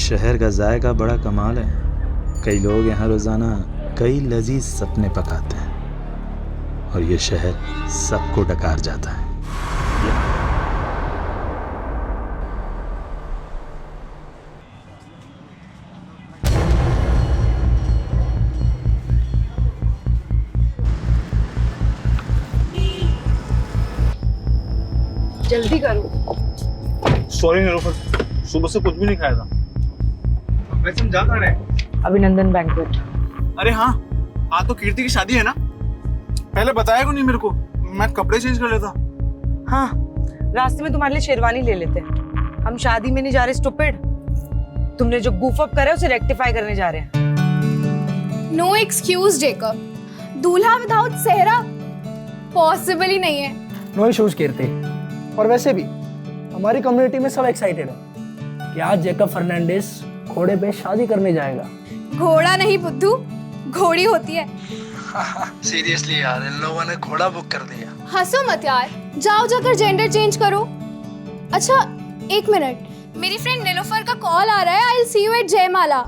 शहर का जायका बड़ा कमाल है। कई लोग यहाँ रोज़ाना कई लजीज सपने पकाते हैं और ये शहर सबको डकार जाता है। जल्दी करो। सॉरी निलोफर, सुबह से कुछ भी नहीं खाया था। वैसे हम जा कहाँ रहे हैं? अभिनंदन बैंक्वेट। अरे हाँ, आज तो कीर्ति की शादी है ना। पहले बताया क्यों नहीं मेरे को? मैं कपड़े चेंज कर लेता। हाँ, रास्ते में तुम्हारे लिए शेरवानी ले लेते हैं। हम शादी में नहीं जा रहे स्टूपिड। तुमने जो गूफ अप करा है उसे रेक्टिफाई करने जा रहे हैं। नो एक्सक्यूज जेकब, दूल्हा विदाउट सेहरा पॉसिबल ही नहीं है। नो इश्यूज कीर्ति। और वैसे भी हमारी कम्युनिटी में सब एक्साइटेड है कि आज जेकब फर्नांडिस घोड़े पे शादी करने जाएगा। घोड़ा नहीं बुद्धू, घोड़ी होती है। सीरियसली यार, इन लोगों ने घोड़ा बुक कर दिया। हंसो मत यार, जाओ जाकर जेंडर चेंज करो। अच्छा एक मिनट, मेरी फ्रेंड नीलोफर का कॉल आ रहा है। I will see you at Jaimala.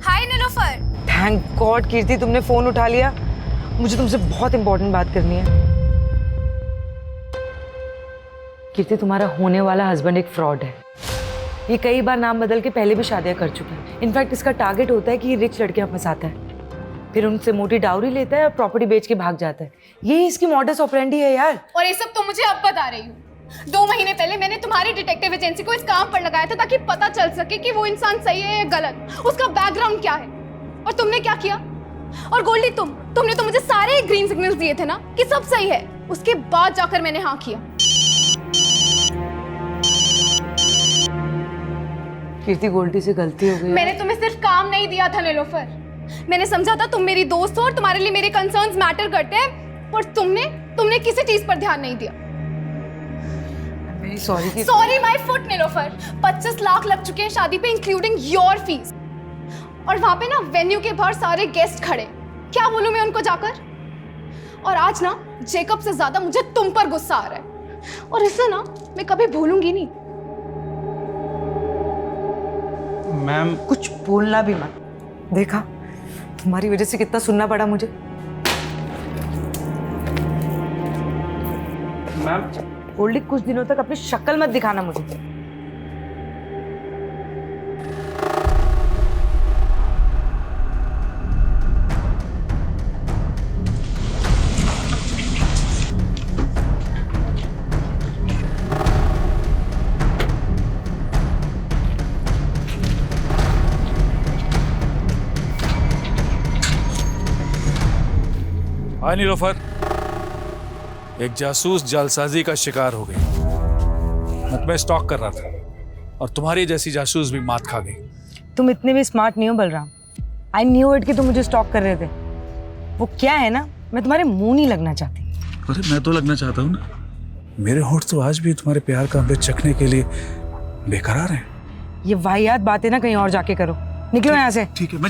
Hi Nilofar. Thank God Kirti तुमने फोन उठा लिया। मुझे तुमसे बहुत इंपॉर्टेंट बात करनी है। कीर्ति, तुम्हारा होने वाला हस्बैंड एक फ्रॉड है। ये कई बार नाम बदल के पहले भी शादियां कर चुका है। इनफैक्ट इसका टारगेट होता है कि ये रिच लड़कियां फंसाता है, फिर उनसे मोटी डाउरी लेता है और प्रॉपर्टी बेच के भाग जाता है। ये इसकी मॉडस ऑपरेंडी है यार। और ये सब तो मुझे अब बता रही हूँ। 2 महीने पहले मैंने तुम्हारी डिटेक्टिव एजेंसी को इस काम पर लगाया था ताकि पता चल सके कि वो इंसान सही है या गलत, उसका बैकग्राउंड क्या है। और तुमने क्या किया? और गोल्डी तुमने तो मुझे सारे ग्रीन सिग्नल्स दिए थे ना कि सब सही है। उसके बाद जाकर मैंने हाँ किया। कीर्ति, गोल्डी से गलती हो गई। मैंने तुम्हें सिर्फ काम नहीं दिया था नीलोफर। मैंने समझा था तुम मेरी दोस्त हो और तुम्हारे लिए मेरे कंसर्न्स मैटर करते हैं, पर तुमने किसी चीज पर ध्यान नहीं दिया। Sorry my foot Nilofar. 25 lakh लग चुके हैं शादी पे, इंक्लूडिंग योर फीस। और वहां पे ना वेन्यू के बाहर सारे गेस्ट खड़े। क्या बोलूं मैं उनको जाकर? और आज ना जेकब से ज्यादा मुझे तुम पर गुस्सा आ रहा है, और इसे ना मैं कभी भूलूंगी नहीं। मैम, कुछ बोलना भी मत। देखा, तुम्हारी वजह से कितना सुनना पड़ा मुझे। मैम गोल्डी, कुछ दिनों तक अपनी शक्ल मत दिखाना मुझे। हाय नीलोफर, एक जासूस जालसाजी का शिकार हो गई। मैं तुम्हें स्टॉक कर रहा था और तुम्हारी जैसी जासूस भी मात खा गई। तुम इतने भी स्मार्ट नहीं हो बलराम। आई न्यू इट कि तुम मुझे स्टॉक कर रहे थे। वो क्या है ना, मैं तुम्हारे मुंह नहीं लगना चाहती। अरे मैं तो लगना चाहता हूँ ना। मेरे होंठ तो आज भी तुम्हारे प्यार का अमृत चखने के लिए बेकरार हैं। ये वाहियात बातें ना कहीं और जाके करो। निकलो यहाँ से। ठीक है, मैं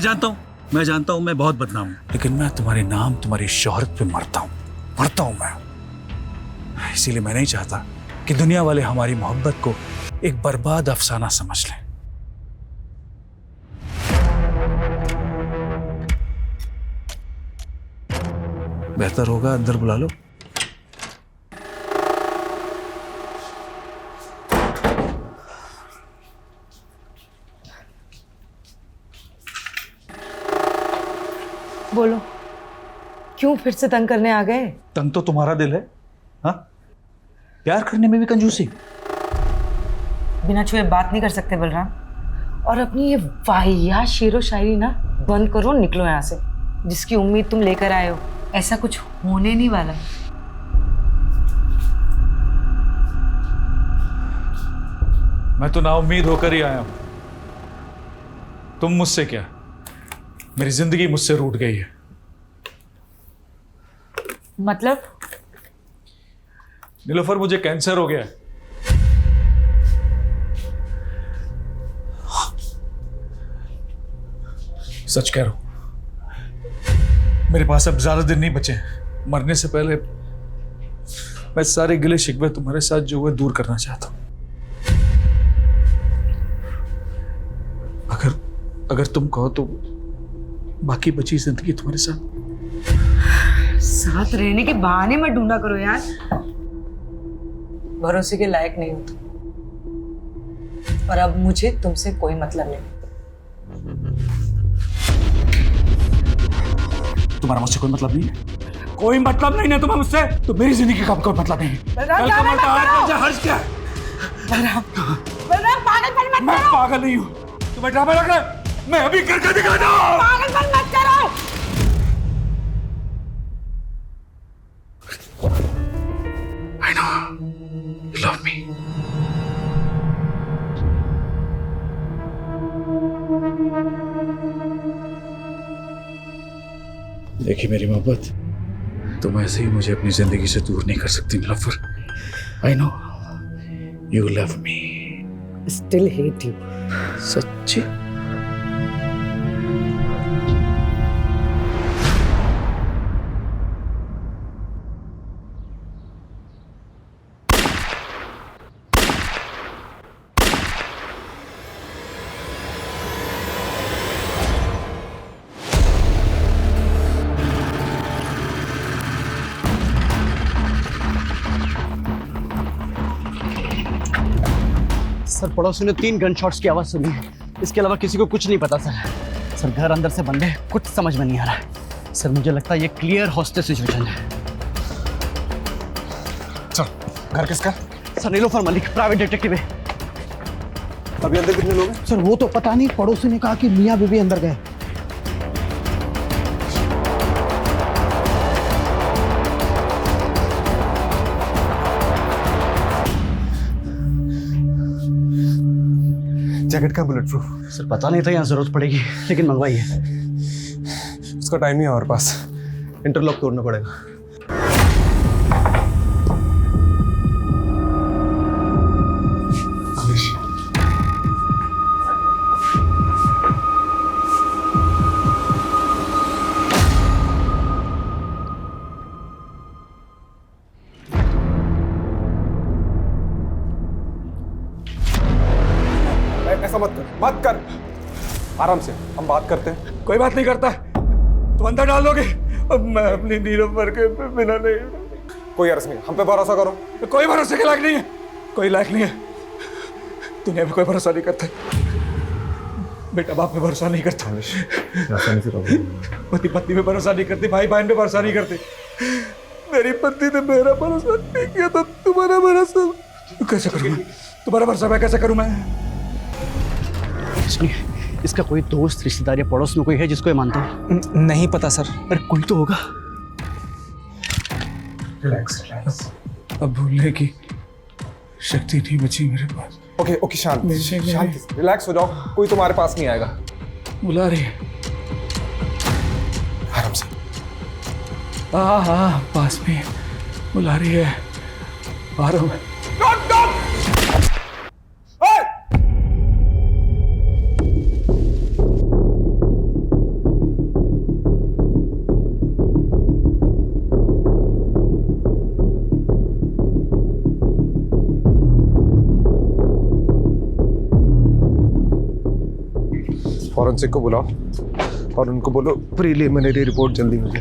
जानता हूँ मैं बहुत बदनाम हूँ, लेकिन मैं तुम्हारे नाम, तुम्हारी शोहरत पे मरता हूँ मैं। इसीलिए मैं नहीं चाहता कि दुनिया वाले हमारी मोहब्बत को एक बर्बाद अफसाना समझ लें। बेहतर होगा अंदर बुला लो। बोलो, क्यों फिर से तंग करने आ गए? तंग तो तुम्हारा दिल है। हाँ, प्यार करने में भी कंजूसी। बिना छुए बात नहीं कर सकते बलराम। और अपनी ये वाहियात शेरो शायरी ना बंद करो, निकलो यहाँ से। जिसकी उम्मीद तुम लेकर आए हो, ऐसा कुछ होने नहीं वाला। मैं तो नाउम्मीद होकर ही आया हूं। तुम मुझसे क्या, मेरी जिंदगी मुझसे रूठ गई है। मतलब? नीलोफर, मुझे कैंसर हो गया है। सच कह रहा हूं, मेरे पास अब ज्यादा दिन नहीं बचे। मरने से पहले मैं सारे गिले शिकवे तुम्हारे साथ जो हुए दूर करना चाहता हूं। अगर तुम कहो तो बाकी बची जिंदगी तुम्हारे साथ रहने के बहाने मत ढूंढा करो यार, भरोसे के लायक नहीं हो तुम। और अब मुझे तुमसे कोई मतलब नहीं। तुम्हारा मुझसे कोई मतलब नहीं है? कोई मतलब नहीं है तुम्हें मुझसे? तो मेरी जिंदगी का कोई मतलब नहीं है। कल का मरता आज मुझे हर्ष क्या है? बलराम पागलपन मत मैं पागल नहीं हूँ, तुम्हें ड्रामा लग रहा है? मैं अभी करके दिखाता हूँ। पागलपन मत करो। I know you love me. देखिए मेरी मोहब्बत, तुम ऐसे ही मुझे अपनी जिंदगी से दूर नहीं कर सकती Nilofar. I know you love me. Still hate you. सच्ची? सर पड़ोसी ने 3 गन शॉट्स की आवाज सुनी है, इसके अलावा किसी को कुछ नहीं पता सर। सर घर अंदर से बंद है, कुछ समझ में नहीं आ रहा है सर। मुझे लगता है ये क्लियर हॉस्टेज सिचुएशन है। चल, घर किसका? Sir Nilofar Malik, private detective है। अभी अंदर कितने लोग हैं? सर वो तो पता नहीं, पड़ोसी ने कहा कि मियाँ बीबी अंदर गए। जैकेट का बुलेट प्रूफ? सर पता नहीं था यहाँ जरूरत पड़ेगी, लेकिन मंगवाई है। उसका टाइम नहीं है हमारे पास, इंटरलॉक तोड़ना पड़ेगा। ऐसा मत कर, आराम से हम बात करते हैं। कोई बात नहीं करता, तुम अंदर डाल दोगे। अब मैं अपनी नीलोफर के बिना नहीं। कोई अर्ज नहीं, हम पे भरोसा करो। कोई भरोसे के लायक नहीं है, कोई लायक नहीं है। दुनिया में कोई भरोसा नहीं करता। बेटा बाप पे भरोसा नहीं करता, पति पत्नी पे भरोसा नहीं करती, भाई बहन पे भरोसा नहीं करती। मेरी पत्नी ने मेरा भरोसा नहीं किया तो तुम्हारा भरोसा कैसे करूँ मैं? तुम्हारा भरोसा मैं कैसे करूँ मैं? इसका कोई दोस्त, रिश्तेदार या पड़ोस में कोई है जिसको ये मानता है? नहीं पता सर। अरे कोई तो होगा। रिलैक्स। अब भूलने की शक्ति नहीं बची मेरे पास। ओके शांत, रिलैक्स हो जाओ, कोई तुम्हारे पास नहीं आएगा। बुला रही है। आराम से। हाँ पास में बुला रही है, आ रहा हूँ मैं। फॉरेंसिक को बुलाओ और उनको बोलो प्रीलिमिनरी रिपोर्ट जल्दी मुझे,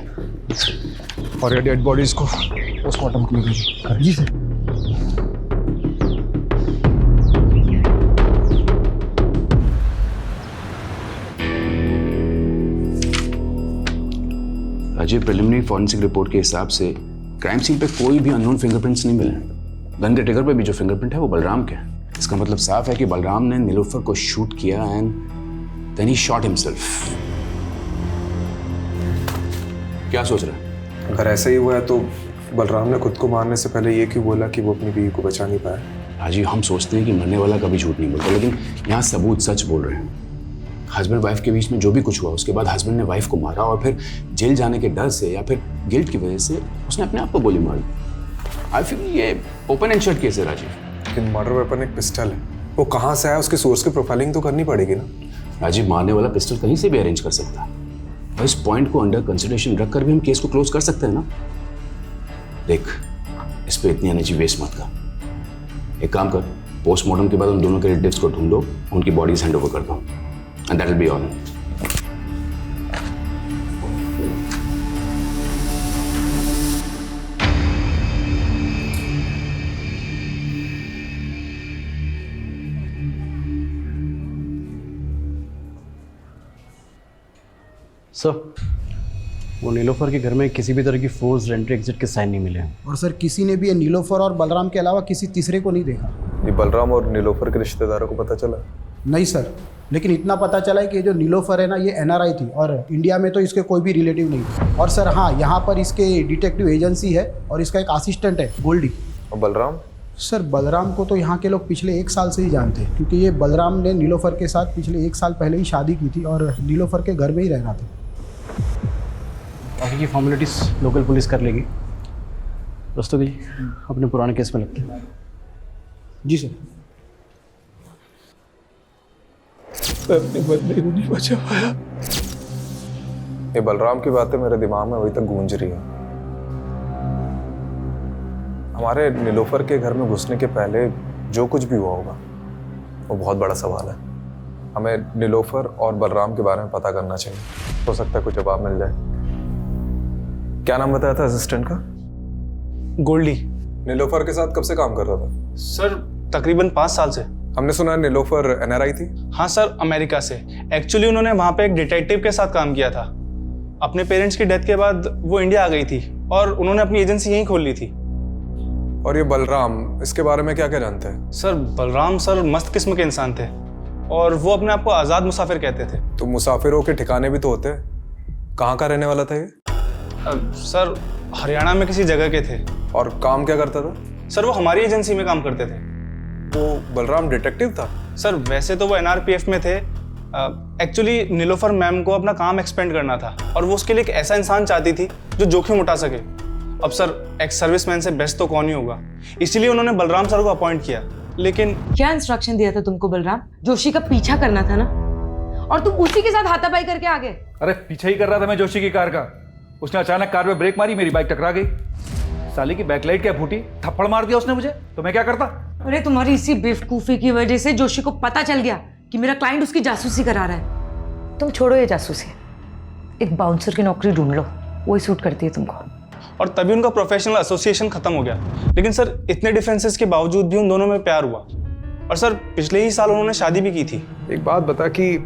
और ये डेड बॉडीज को पोस्टमार्टम के लिए भेजो। जी sir. Rajiv, preliminary forensic report के हिसाब से क्राइम सीन पे कोई भी अननोन फिंगरप्रिंट्स नहीं मिले। गन के ट्रिगर पे भी जो फिंगरप्रिंट है वो बलराम के है। इसका मतलब साफ है कि बलराम ने नीलोफर को शूट किया and then he shot himself. क्या सोच रहा है? अगर ऐसा ही हुआ है तो बलराम ने खुद को मारने से पहले ये क्यों बोला कि वो अपनी बीवी को बचा नहीं पाया? राजीव, हम सोचते हैं कि मरने वाला कभी झूठ नहीं बोलता, लेकिन यहाँ सबूत सच बोल रहे हैं। हस्बैंड वाइफ के बीच में जो भी कुछ हुआ, उसके बाद हस्बैंड ने वाइफ को मारा और फिर जेल जाने के डर से या फिर गिल्ट की वजह से उसने अपने आप को गोली मारी। आई फील ये ओपन एंड शट केस है राजीव। लेकिन मर्डर वेपन एक पिस्टल है, वो कहाँ से आया, उसके सोर्स की प्रोफाइलिंग तो करनी पड़ेगी ना। राजीव, मारने वाला पिस्टल कहीं से भी अरेंज कर सकता है और इस पॉइंट को अंडर कंसिडरेशन रखकर भी हम केस को क्लोज कर सकते हैं ना। देख, इस पे इतनी एनर्जी वेस्ट मत कर। एक काम कर, पोस्टमार्टम के बाद उन दोनों के रिलेटिव्स को ढूंढो, उनकी बॉडीज हैंड ओवर कर दो and that will be all. Sir, वो नीलोफर के घर में किसी भी तरह की फोर्स एंट्री एग्जिट के साइन नहीं मिले हैं। और सर किसी ने भी ये नीलोफर और बलराम के अलावा किसी तीसरे को नहीं देखा। ये बलराम और नीलोफर के रिश्तेदारों को पता चला? नहीं सर, लेकिन इतना पता चला है कि ये जो नीलोफर है ना, ये NRI थी और इंडिया में तो इसके कोई भी रिलेटिव नहीं थे। और सर हाँ, यहाँ पर इसके डिटेक्टिव एजेंसी है और इसका एक असिस्टेंट है गोल्डी। और बलराम? सर बलराम को तो यहाँ के लोग पिछले 1 साल से ही जानते हैं, क्योंकि ये बलराम ने नीलोफर के साथ पिछले 1 साल पहले ही शादी की थी और नीलोफर के घर में ही रहना था। बाकी की फॉर्मेलिटीज लोकल पुलिस कर लेगी। रस्तोगी अपने पुराने केस में लगते हैं। जी सर। मैं अपने बंदे को नहीं बचा पाया। ये बलराम की बातें मेरे दिमाग में अभी तक गूंज रही हैं। हमारे नीलोफर के घर में घुसने के पहले जो कुछ भी हुआ होगा वो बहुत बड़ा सवाल है। हमें नीलोफर और बलराम के बारे में पता करना चाहिए। हो सकता है कुछ जवाब मिल जाए। क्या नाम बताया था असिस्टेंट का? गोल्डी। नीलोफर के साथ कब से काम कर रहा था? सर तकरीबन 5 साल से। हमने सुना है नीलोफर NRI थी। हाँ सर, अमेरिका से। एक्चुअली उन्होंने वहाँ पे एक डिटेक्टिव के साथ काम किया था। अपने पेरेंट्स की डेथ के बाद वो इंडिया आ गई थी और उन्होंने अपनी एजेंसी यहीं खोल ली थी। और ये बलराम, इसके बारे में क्या क्या जानते हैं? सर बलराम सर मस्त किस्म के इंसान थे और वो अपने आप को आज़ाद मुसाफिर कहते थे। तो मुसाफिरों के ठिकाने भी तो होते हैं। कहाँ का रहने वाला था ये? सर हरियाणा में किसी जगह के थे। और काम क्या करता था? सर वो हमारी एजेंसी में काम करते थे। वो बलराम डिटेक्टिव था? सर वैसे तो वो NRPF में थे। एक्चुअली नीलोफर मैम को अपना काम एक्सपेंड करना था और वो उसके लिए एक ऐसा इंसान चाहती थी जो जोखिम उठा सके। अब सर एक्स सर्विसमैन से बेस्ट तो कौन ही होगा, इसीलिए उन्होंने बलराम सर को अपॉइंट किया। लेकिन क्या इंस्ट्रक्शन दिया था तुमको बलराम? जोशी का पीछा करना था ना, और तुम उसी के साथ हाथापाई करके आ गए। अरे पीछे ही कर रहा था मैं जोशी की कार का। उसने अचानक कार में ब्रेक मारी, मेरी बाइक टकरा गई। साली की बैकलाइट क्या फूटी, थप्पड़ मार दिया उसने मुझे, तो मैं क्या करता? अरे तुम्हारी इसी बेवकूफी की वजह से जोशी को पता चल गया कि मेरा क्लाइंट उसकी जासूसी करा रहा है। तुम छोड़ो ये जासूसी, एक बाउंसर की नौकरी ढूंढ लो, वही सूट करती है तुमको। और तभी उनका प्रोफेशनल एसोसिएशन खत्म हो गया। लेकिन सर इतने डिफरेंसेस के बावजूद भी उन दोनों में प्यार हुआ और सर पिछले ही साल उन्होंने शादी भी की थी। एक बात बता कि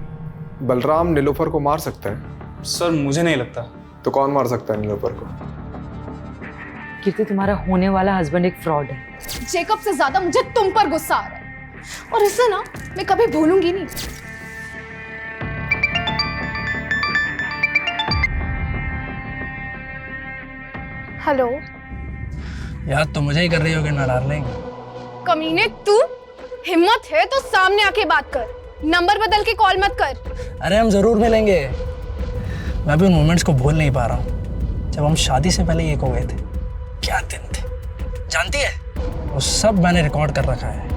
बलराम नीलोफर को मार सकता है? सर मुझे नहीं लगता। तो कौन मार सकता है नीलोफर को? कीर्ति, तुम्हारा होने वाला हस्बैंड एक फ्रॉड है। जेकब से ज्यादा मुझे तुम पर गुस्सा आ रहा है और इसे ना मैं कभी भूलूंगी नहीं। हेलो याद तो मुझे ही कर रही होगी ना डार्लिंग। कमीने, तू हिम्मत है तो सामने आके बात कर, नंबर बदल के कॉल मत कर। अरे हम जरूर मिलेंगे। मैं भी उन मोमेंट्स को भूल नहीं पा रहा हूँ जब हम शादी से पहले एक हो गए थे। क्या दिन थे, जानती है? वो सब मैंने रिकॉर्ड कर रखा है।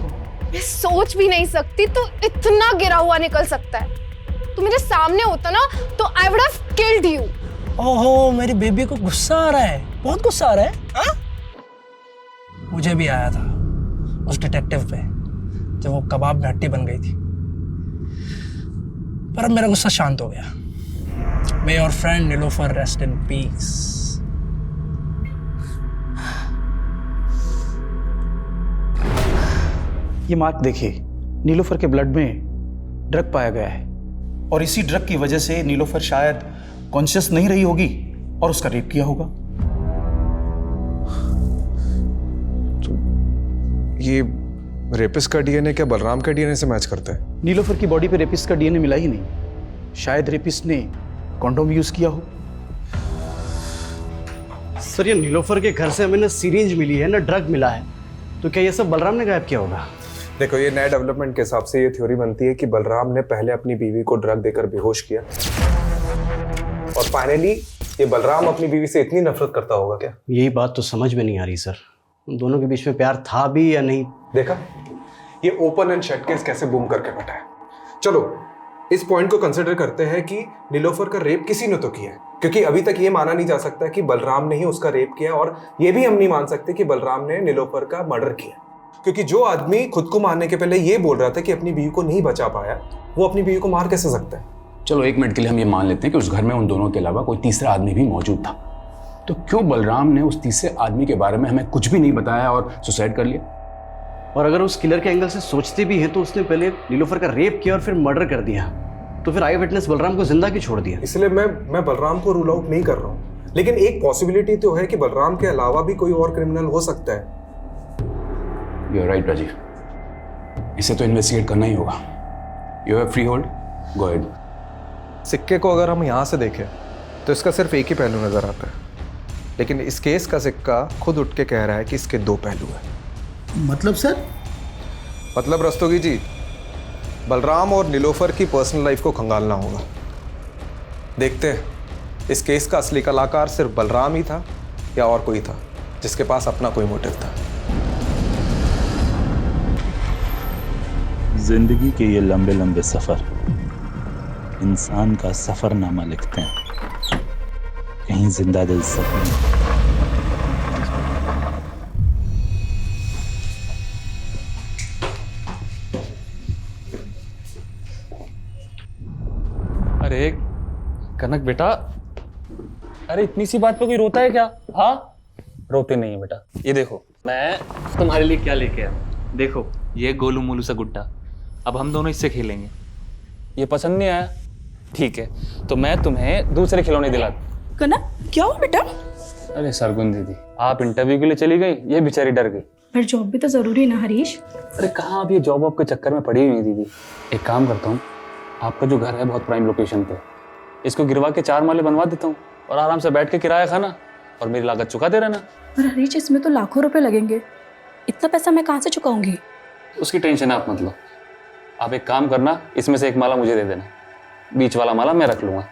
मैं सोच भी नहीं सकती तू इतना गिरा हुआ निकल सकता है। तू मेरे सामने होता ना तो I would have killed you. ओहो, मेरी बेबी को गुस्सा आ रहा है, बहुत गुस्सा आ रहा है। हाँ? मुझे भी आया था उस डिटेक्टिव पे जब वो कबाब में हड्डी बन गई थी, पर अब मेरा गुस्सा शांत हो गया। May your friend Nilofar rest in peace. ये मार्क देखिए, नीलोफर के ब्लड में ड्रग पाया गया है और इसी ड्रग की वजह से नीलोफर शायद कॉन्शियस नहीं रही होगी और उसका रेप किया होगा। तो ये रेपिस्ट का DNA क्या बलराम के DNA से मैच करता है? नीलोफर की बॉडी पे रेपिस्ट का DNA मिला ही नहीं। शायद रेपिस्ट ने कॉन्डोम यूज किया हो। सर ये नीलोफर के घर से हमें ना सीरिंज मिली है ना ड्रग मिला है, तो क्या ये सब बलराम ने गायब किया होगा? देखो, ये नए डेवलपमेंट के हिसाब से ये थ्योरी बनती है कि बलराम ने पहले अपनी बीवी को ड्रग देकर बेहोश किया और फाइनली ये बलराम अपनी बीवी से इतनी नफरत करता होगा क्या? यही बात तो समझ में नहीं आ रही सर, उन दोनों के बीच में प्यार था भी या नहीं। देखा, ये ओपन एंड शट केस कैसे बूम करके बैठा है। चलो इस पॉइंट को कंसिडर करते हैं कि नीलोफर का रेप किसी ने तो किया है, क्योंकि अभी तक ये माना नहीं जा सकता कि बलराम ने ही उसका रेप किया, और ये भी हम नहीं मान सकते कि बलराम ने नीलोफर का मर्डर किया, क्योंकि जो आदमी खुद को मारने के पहले ये बोल रहा था कि अपनी बीवी को नहीं बचा पाया, वो अपनी बीवी को मार कैसे सकता है? चलो 1 मिनट के लिए हम ये मान लेते हैं कि उस घर में उन दोनों के अलावा कोई तीसरा आदमी भी मौजूद था, तो क्यों बलराम ने उस तीसरे आदमी के बारे में हमें कुछ भी नहीं बताया और सुसाइड कर लिया? और अगर उस किलर के एंगल से सोचते भी हैं तो उसने पहले नीलोफर का रेप किया और फिर मर्डर कर दिया। तो फिर आई विटनेस बलराम को जिंदा क्यों छोड़ दिया? इसलिए मैं बलराम को रूल आउट नहीं कर रहा हूँ, लेकिन एक पॉसिबिलिटी तो है कि बलराम के अलावा भी कोई और क्रिमिनल हो सकता है। यू आर राइट राजीव, इसे तो इन्वेस्टिगेट करना ही होगा। You have free hold, go ahead. सिक्के को अगर हम यहाँ से देखें तो इसका सिर्फ एक ही पहलू नजर आता है, लेकिन इस केस का सिक्का खुद उठ के कह रहा है कि इसके दो पहलू हैं। मतलब सर? मतलब रस्तोगी जी, बलराम और नीलोफर की पर्सनल लाइफ को खंगालना होगा। देखते हैं इस केस का असली कलाकार सिर्फ बलराम ही था या और कोई था जिसके पास अपना कोई मोटिव था। जिंदगी के ये लंबे लंबे सफर इंसान का सफरनामा लिखते हैं, कहीं जिंदा दिल सफर। अरे कनक बेटा, अरे इतनी सी बात पे कोई रोता है क्या? हाँ, रोते नहीं है बेटा। ये देखो, मैं तुम्हारे लिए क्या लेके आया। देखो, ये गोलू मोलू सा गुड्डा, अब हम दोनों इससे खेलेंगे। ये पसंद नहीं आया? ठीक है, तो मैं तुम्हें दूसरे खिलौने दिला दूं। कनक, क्या हुआ बेटा? अरे सरगुन दीदी, आप इंटरव्यू के लिए चली गई, ये बेचारी डर गई। पर जॉब भी तो जरूरी है ना हरीश? अरे कहाँ, आप ये जॉब वॉब के चक्कर में पड़ी हुई है दीदी। एक काम करता हूँ, आपका जो घर है बहुत प्राइम लोकेशन पे, इसको गिरवा के 4 माले बनवा देता हूँ और आराम से बैठ के किराया खाना और मेरी लागत चुकाते रहना। पर हरीश, इसमें तो लाखों रुपए लगेंगे, इतना पैसा मैं कहाँ से चुकाऊंगी? उसकी टेंशन आप मत लो। आप एक काम करना, इसमें से एक माला मुझे दे देना, बीच वाला माला मैं रख लूंगा,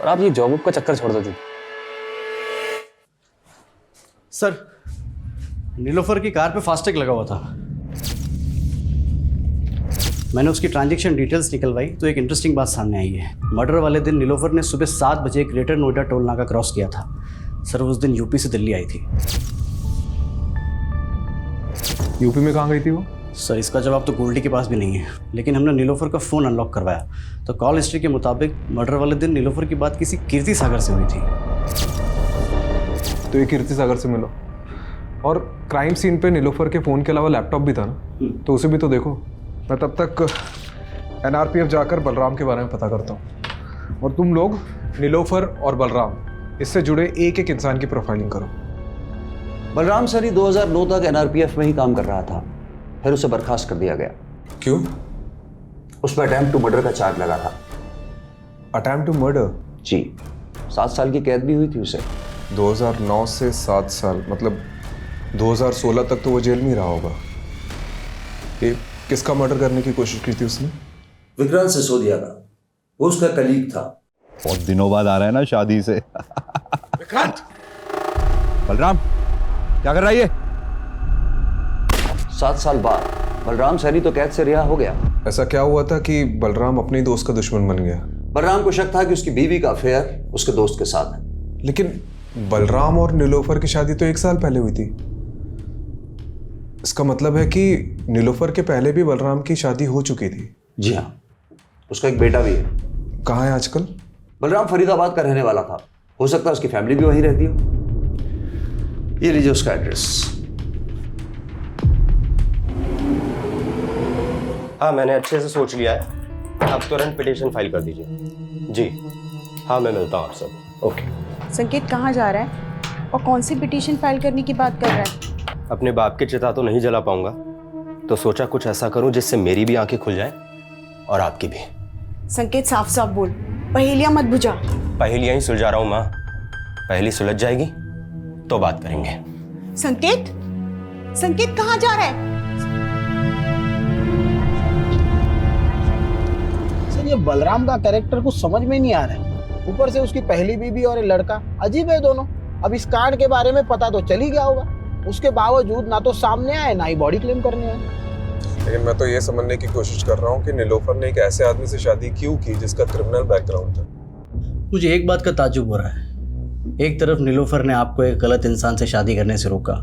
और आप ये जॉब वॉब का चक्कर छोड़ दो दीदी। सर, नीलोफर की कार पे फास्टैग लगा हुआ था। मैंने उसकी ट्रांजैक्शन डिटेल्स निकलवाई तो एक इंटरेस्टिंग बात सामने आई है। मर्डर वाले दिन नीलोफर ने सुबह 7 बजे ग्रेटर नोएडा टोल नाका क्रॉस किया था। सर, उस दिन यूपी से दिल्ली आई थी। यूपी में कहाँ गई थी वो? सर, इसका जवाब तो गोल्डी के पास भी नहीं है, लेकिन हमने नीलोफर का फ़ोन अनलॉक करवाया तो कॉल हिस्ट्री के मुताबिक मर्डर वाले दिन नीलोफर की बात किसी कीर्ति सागर से हुई थी। तो ये कीर्ति सागर से मिलो, और क्राइम सीन पे नीलोफर के फ़ोन के अलावा लैपटॉप भी था ना, तो उसे भी तो देखो। मैं तब तक NRPF जाकर बलराम के बारे में पता करता हूँ, और तुम लोग नीलोफर और बलराम इससे जुड़े एक एक इंसान की प्रोफाइलिंग करो। बलराम सर ही 2009 तक NRPF में ही काम कर रहा था, फिर उसे बर्खास्त कर दिया गया। क्यों? उस पर अटेम्प्ट टू मर्डर का चार्ज लगा था। Attempt to murder? जी, 7 साल की कैद भी हुई थी उसे। 2009 से 7 साल, मतलब 2016 तक तो वो जेल में ही रहा होगा। ये किसका मर्डर करने की कोशिश की थी उसने? विक्रांत सिसोदिया का, वो उसका कलीग था। बहुत दिनों बाद आ रहा है ना शादी से। विक्रांत! बलराम, क्या कर रहा है ये? 7 साल बाद बलराम सैनी तो कैद से रिहा हो गया। ऐसा क्या हुआ था कि बलराम अपने दोस्त का दुश्मन बन गया? बलराम को शक था कि उसकी बीवी का अफेयर उसके दोस्त के साथ है। लेकिन बलराम और नीलोफर की शादी तो 1 साल पहले हुई थी। इसका मतलब है कि नीलोफर के पहले भी बलराम की शादी हो चुकी थी। जी हाँ, उसका एक बेटा भी है। कहाँ है आजकल? बलराम फरीदाबाद का रहने वाला था, हो सकता है उसकी फैमिली भी वहीं रहती हो। ये लीजिए उसका एड्रेस। हाँ, मैंने अच्छे से सोच लिया है, आप तुरंत पिटीशन फाइल कर दीजिए। जी हाँ, मैं मिलता हूँ आप सब। ओके। संकेत कहाँ जा रहा है और कौन सी पिटीशन फाइल करने की बात कर रहा है? अपने बाप की चिता तो नहीं जला पाऊंगा, तो सोचा कुछ ऐसा करूं जिससे मेरी भी आंखें खुल जाएं और आपकी भी। संकेत, साफ साफ बोल, पहेलियां मत बुझा। पहेलियां ही सुलझा रहा हूं माँ, पहेली सुलझ जाएगी तो बात करेंगे। संकेत, संकेत कहाँ जा रहा है? सर, ये बलराम का कैरेक्टर कुछ समझ में नहीं आ रहा है। ऊपर से उसकी पहली बीवी और एक लड़का, अजीब है दोनों। अब इस कांड के बारे में पता तो चल ही गया होगा, उसके बावजूद ना तो सामने आए ना ही बॉडी क्लेम करने आए। लेकिन मैं तो ये समझने की कोशिश कर रहा हूँ कि नीलोफर ने एक ऐसे आदमी से शादी क्यों की जिसका क्रिमिनल बैकग्राउंड था। मुझे एक बात का ताज्जुब हो रहा है। एक तरफ नीलोफर ने आपको एक गलत इंसान से शादी करने से रोका,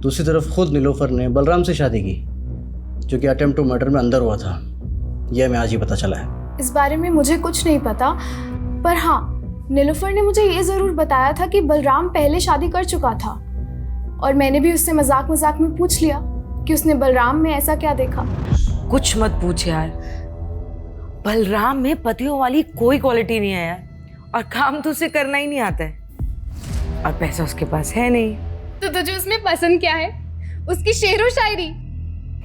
दूसरी तरफ खुद नीलोफर ने बलराम से शादी की जो कि अटेम्प्ट टू मर्डर में अंदर हुआ था। यह हमें आज ही पता चला है। इस बारे में मुझे कुछ नहीं पता, पर हाँ, नीलोफर ने मुझे ये ज़रूर बताया था कि बलराम पहले शादी कर चुका था, और मैंने भी उससे मजाक मजाक में पूछ लिया कि उसने बलराम में ऐसा क्या देखा। कुछ मत पूछ यार, बलराम में पतियों वाली कोई क्वालिटी नहीं है यार, और काम तो उसे करना ही नहीं आता है, और पैसा उसके पास है नहीं। तो तुझे उसमें पसंद क्या है? उसकी शेरो शायरी?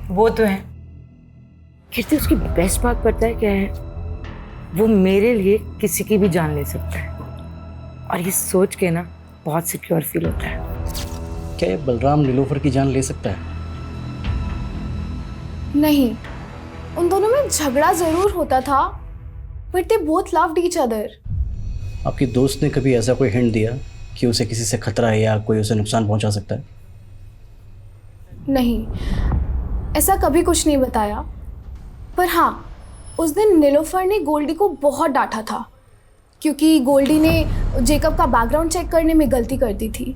वो तो है। कीर्ति, उसकी बेस्ट बात पता है क्या है? वो मेरे लिए किसी की भी जान ले सकता है, और ये सोच के ना बहुत सिक्योर फील होता है। क्या ये बलराम नीलोफर की जान ले सकता है? नहीं, उन दोनों में झगड़ा जरूर होता था, but they both loved each other. आपकी दोस्त ने कभी ऐसा कोई हिंट दिया कि उसे किसी से खतरा है या कोई उसे नुकसान पहुंचा सकता है? नहीं, ऐसा कभी कुछ नहीं बताया। पर हाँ, उस दिन नीलोफर ने गोल्डी को बहुत डांटा था, क्योंकि गोल्डी ने जेकब का बैकग्राउंड चेक करने में गलती कर दी थी।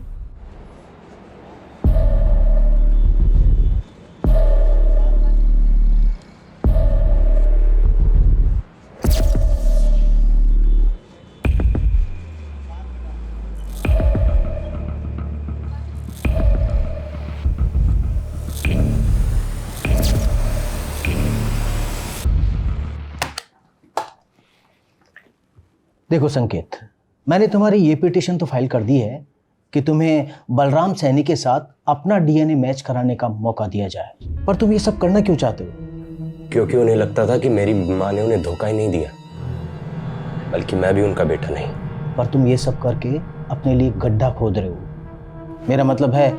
देखो संकेत, मैंने तुम्हारी ये पिटीशन तो फाइल कर दी है कि तुम्हें बलराम सैनी के साथ अपना डीएनए मैच कराने का मौका दिया जाए, पर तुम ये सब करना क्यों चाहते हो? क्योंकि उन्हें लगता था कि मेरी माँ ने उन्हें धोखा ही नहीं दिया, बल्कि मैं भी उनका बेटा नहीं। पर तुम ये सब करके अपने लिए गड्ढा खोद रहे हो। मेरा मतलब है,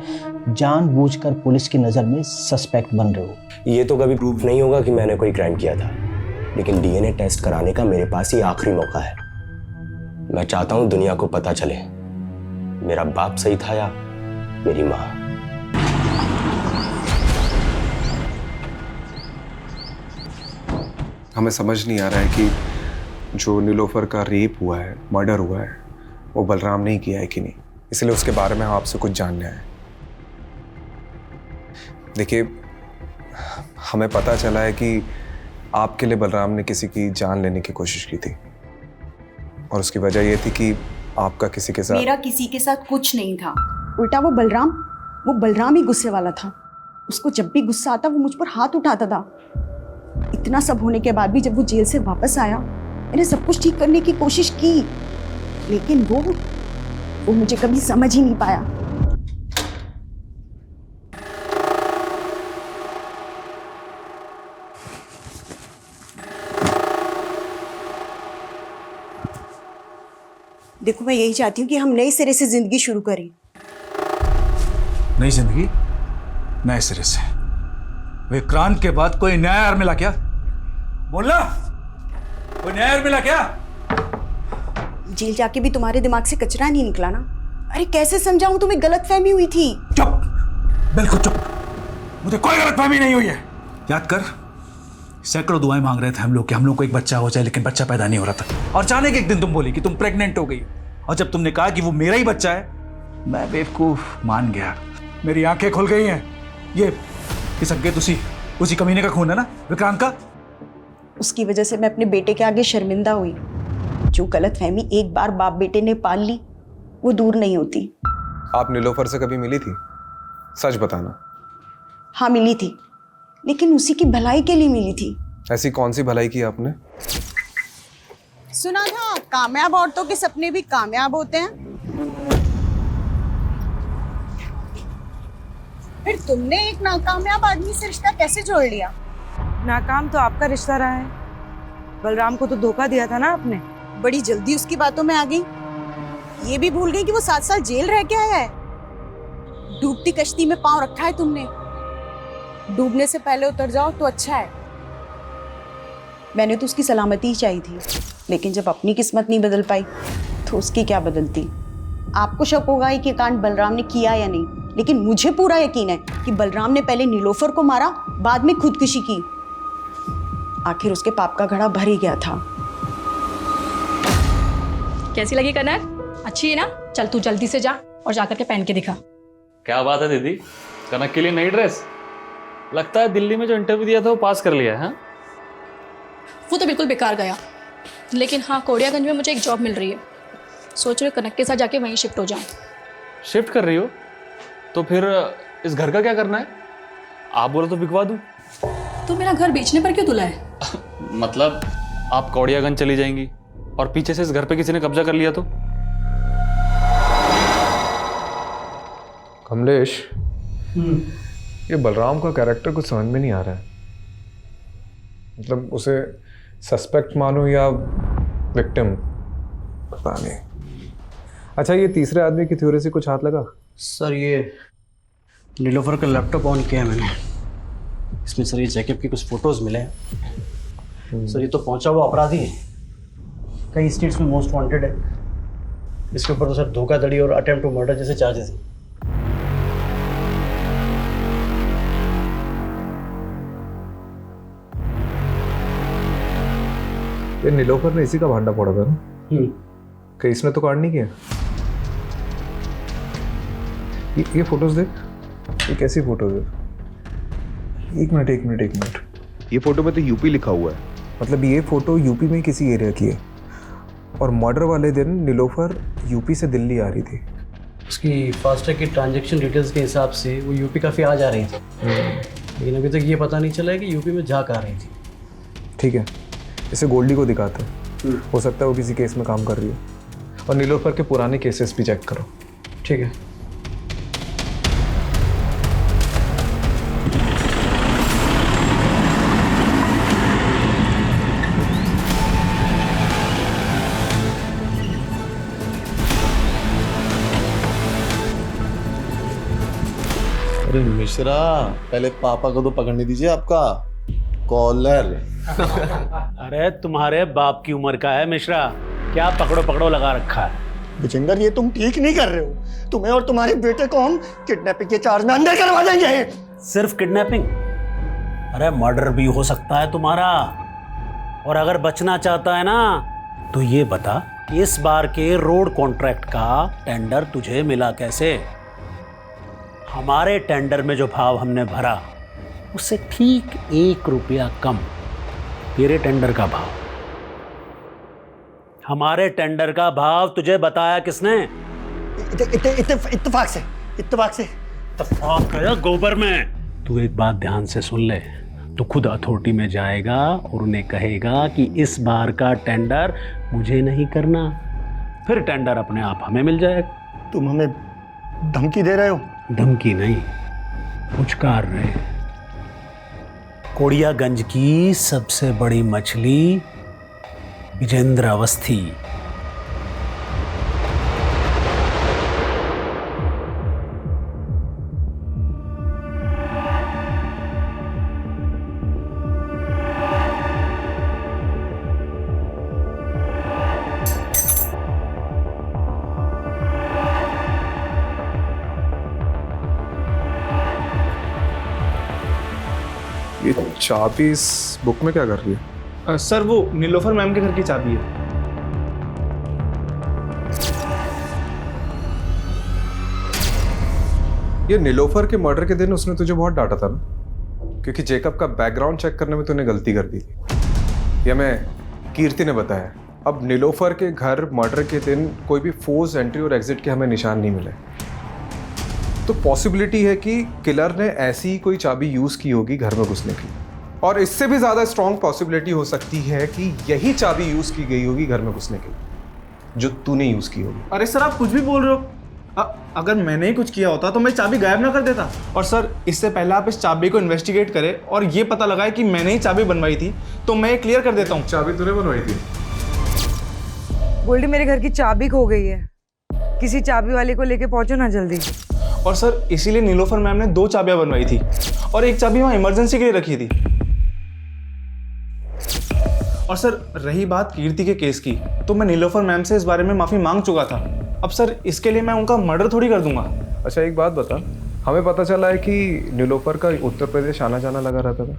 जानबूझकर पुलिस की नज़र में सस्पेक्ट बन रहे हो। ये तो कभी प्रूफ नहीं होगा कि मैंने कोई क्राइम किया था, लेकिन डीएनए टेस्ट कराने का मेरे पास ये आखिरी मौका है। मैं चाहता हूं दुनिया को पता चले मेरा बाप सही था या मेरी माँ। हमें समझ नहीं आ रहा है कि जो नीलोफर का रेप हुआ है, मर्डर हुआ है, वो बलराम ने किया है कि नहीं। इसलिए उसके बारे में हम आपसे कुछ जानने आए। देखिए, हमें पता चला है कि आपके लिए बलराम ने किसी की जान लेने की कोशिश की थी, और उसकी वजह ये थी कि आपका किसी के साथ। मेरा किसी के साथ कुछ नहीं था, उल्टा वो बलराम ही गुस्से वाला था। उसको जब भी गुस्सा आता वो मुझ पर हाथ उठाता था। इतना सब होने के बाद भी जब वो जेल से वापस आया, मैंने सब कुछ ठीक करने की कोशिश की, लेकिन वो मुझे कभी समझ ही नहीं पाया। देखो, मैं यही चाहती हूँ कि हम नए सिरे से जिंदगी शुरू करें। नई जिंदगी नए सिरे से? विक्रांत के बाद कोई नया यार मिला क्या? बोलना, कोई नया यार मिला क्या? जेल जाके भी तुम्हारे दिमाग से कचरा नहीं निकला ना? अरे कैसे समझाऊं, तुम्हें गलतफहमी हुई थी। चुप, बिल्कुल चुप। मुझे कोई गलतफहमी नहीं हुई है। याद कर, सैकड़ों दुआएं मांग रहे थे हम लोग को एक बच्चा हो जाए, लेकिन बच्चा पैदा नहीं हो रहा था। और अचानक एक दिन तुम बोली कि तुम प्रेग्नेंट हो गई, और जब तुमने कहा कि वो मेरा ही बच्चा है, मैं बेवकूफ मान गया। मेरी आंखें खुल गई हैं। ये संकेत उसी कमीने का खून है ना, विक्रांत का? उसकी वजह से मैं अपने बेटे के आगे शर्मिंदा हुई। जो गलतफहमी एक बार बाप बेटे ने पाल ली, वो दूर नहीं होती। आप नीलोफर से कभी मिली थी? सच बताना। हाँ, मिली थी, लेकिन उसी की भलाई के लिए मिली थी। ऐसी कौन सी भलाई की आपने? सुना था कामयाब औरतों के सपने भी कामयाब होते हैं। फिर तुमने एक नाकामयाब आदमी से रिश्ता कैसे जोड़ लिया? नाकाम तो आपका रिश्ता रहा है। बलराम को तो धोखा दिया था ना आपने। बड़ी जल्दी उसकी बातों में आ गई। ये भी भूल गई कि वो 7 साल जेल रह के आया है। डूबती कश्ती में पांव रखा है तुमने। डूबने से पहले उतर जाओ तो अच्छा है। मैंने तो उसकी सलामती ही चाहिए थी, लेकिन जब अपनी किस्मत नहीं बदल पाई तो उसकी क्या बदलती। आपको शक होगा कि कांड बलराम ने किया या नहीं, लेकिन मुझे पूरा यकीन है कि बलराम ने पहले नीलोफर को मारा, बाद में खुदकुशी की। आखिर उसके पाप का घड़ा भर ही गया था। कैसी लगी कनक? अच्छी है ना? चल तू जल्दी से जा और जाकर के पहन के दिखा। क्या बात है दीदी, कनक के लिए नई ड्रेस? लगता है दिल्ली में जो इंटरव्यू दिया था वो पास कर लिया है। वो तो बिल्कुल बेकार गया, लेकिन हाँ, कोड़ियागंज में मुझे एक जॉब मिल रही है। सोच रही हूँ कनक के साथ जाके वहीं शिफ्ट हो जाऊँ। शिफ्ट कर रही हो? तो फिर इस घर का क्या करना है? आप बोलो तो बिकवा दूँ। तू मेरा घर बेचने पर क्यों तुला है? मतलब आप कौड़ियागंज चली जाएंगी और पीछे से इस घर पे किसी ने कब्जा कर लिया तो? कमलेश, ये बलराम का कैरेक्टर कुछ समझ में नहीं आ रहा है। मतलब उसे सस्पेक्ट मानो या विक्टिम, पता नहीं। अच्छा, ये तीसरे आदमी की थ्योरी से कुछ हाथ लगा? सर ये नीलोफर का लैपटॉप ऑन किया है मैंने, इसमें सर ये जैकब की कुछ फोटोज मिले हैं। सर ये तो पहुंचा हुआ अपराधी है, कई स्टेट्स में मोस्ट वांटेड है। इसके ऊपर तो सर धोखाधड़ी और अटेम्प्ट टू मर्डर जैसे चार्जेस हैं। ये नीलोफर ने इसी का भांडा फोड़ा था ना? कहीं इसने तो कांड नहीं किया? ये फोटोज देख, ये कैसी फोटोज है? एक मिनट। ये फोटो में तो यूपी लिखा हुआ है। मतलब ये फोटो यूपी में किसी एरिया की है और मर्डर वाले दिन नीलोफर यूपी से दिल्ली आ रही थी। उसकी फास्टैग की ट्रांजैक्शन डिटेल्स के हिसाब से वो यूपी काफ़ी आ जा रही थी, लेकिन अभी तक ये पता नहीं चला है कि यूपी में जा कहाँ रही थी। ठीक है, इसे गोल्डी को दिखाते हैं, हो सकता है वो किसी केस में काम कर रही है। और नीलोफर के पुराने केसेस भी चेक करो। ठीक है। अरे मिश्रा, पहले पापा को तो पकड़ने दीजिए आपका कॉलर। अरे तुम्हारे बाप की उम्र का है मिश्रा, क्या पकड़ो पकड़ो लगा रखा है। विजेंदर, ये तुम ठीक नहीं कर रहे हो। तुम्हें और तुम्हारे बेटे को हम किडनैपिंग के चार्ज में अंदर करवा देंगे। सिर्फ किडनैपिंग? अरे मर्डर भी हो सकता है तुम्हारा। और अगर बचना चाहता है ना तो ये बता, इस बार के रोड कॉन्ट्रैक्ट का टेंडर तुझे मिला कैसे? हमारे टेंडर में जो भाव हमने भरा उससे ठीक 1 रुपया कम तेरे टेंडर का भाव। हमारे टेंडर का भाव तुझे बताया किसने? इत्तेफाक से। इत्तेफाक है गोबर में। तू एक बात ध्यान से सुन ले, तू खुद अथॉरिटी में जाएगा और उन्हें कहेगा कि इस बार का टेंडर मुझे नहीं करना, फिर टेंडर अपने आप हमें मिल जाएगा। तुम हमें धमकी दे रहे हो? धमकी नहीं, पुचकार रहे। कोड़ियागंज की सबसे बड़ी मछली विजेंद्र अवस्थी। ये चाबी इस बुक में क्या कर रही है? सर वो नीलोफर मैम के घर की चाबी है। ये नीलोफर के मर्डर के दिन उसने तुझे बहुत डांटा था ना, क्योंकि जेकब का बैकग्राउंड चेक करने में तूने गलती कर दी थी। यह मैं कीर्ति ने बताया। अब नीलोफर के घर मर्डर के दिन कोई भी फोर्स एंट्री और एग्जिट के हमें निशान नहीं मिले, तो पॉसिबिलिटी है कि किलर ने ऐसी ही कोई चाबी यूज की होगी घर में घुसने की। और इससे भी ज्यादा स्ट्रॉन्ग पॉसिबिलिटी हो सकती है कि यही चाबी यूज की गई होगी घर में घुसने के लिए, जो तूने यूज की होगी। अरे सर, आप कुछ भी बोल रहे हो। अगर मैंने ही कुछ किया होता तो मैं चाबी गायब ना कर देता। और सर, इससे पहले आप इस चाबी को इन्वेस्टिगेट करें और ये पता लगाए कि मैंने ही चाबी बनवाई थी, तो मैं ये क्लियर कर देता हूँ। चाबी तूने बनवाई थी? गोल्डी, मेरे घर की चाबी खो गई है, किसी चाबी वाले को लेके पहुंचो ना जल्दी। और सर, इसीलिए नीलोफर मैम ने 2 चाबियां बनवाई थी और एक चाबी वहां इमरजेंसी के लिए रखी थी। और सर, रही बात कीर्ति के केस की, तो मैं नीलोफर मैम से इस बारे में माफी मांग चुका था। अब सर, इसके लिए मैं उनका मर्डर थोड़ी कर दूंगा। अच्छा, एक बात बता, हमें पता चला है कि नीलोफर का उत्तर प्रदेश आना जाना लगा रहता था,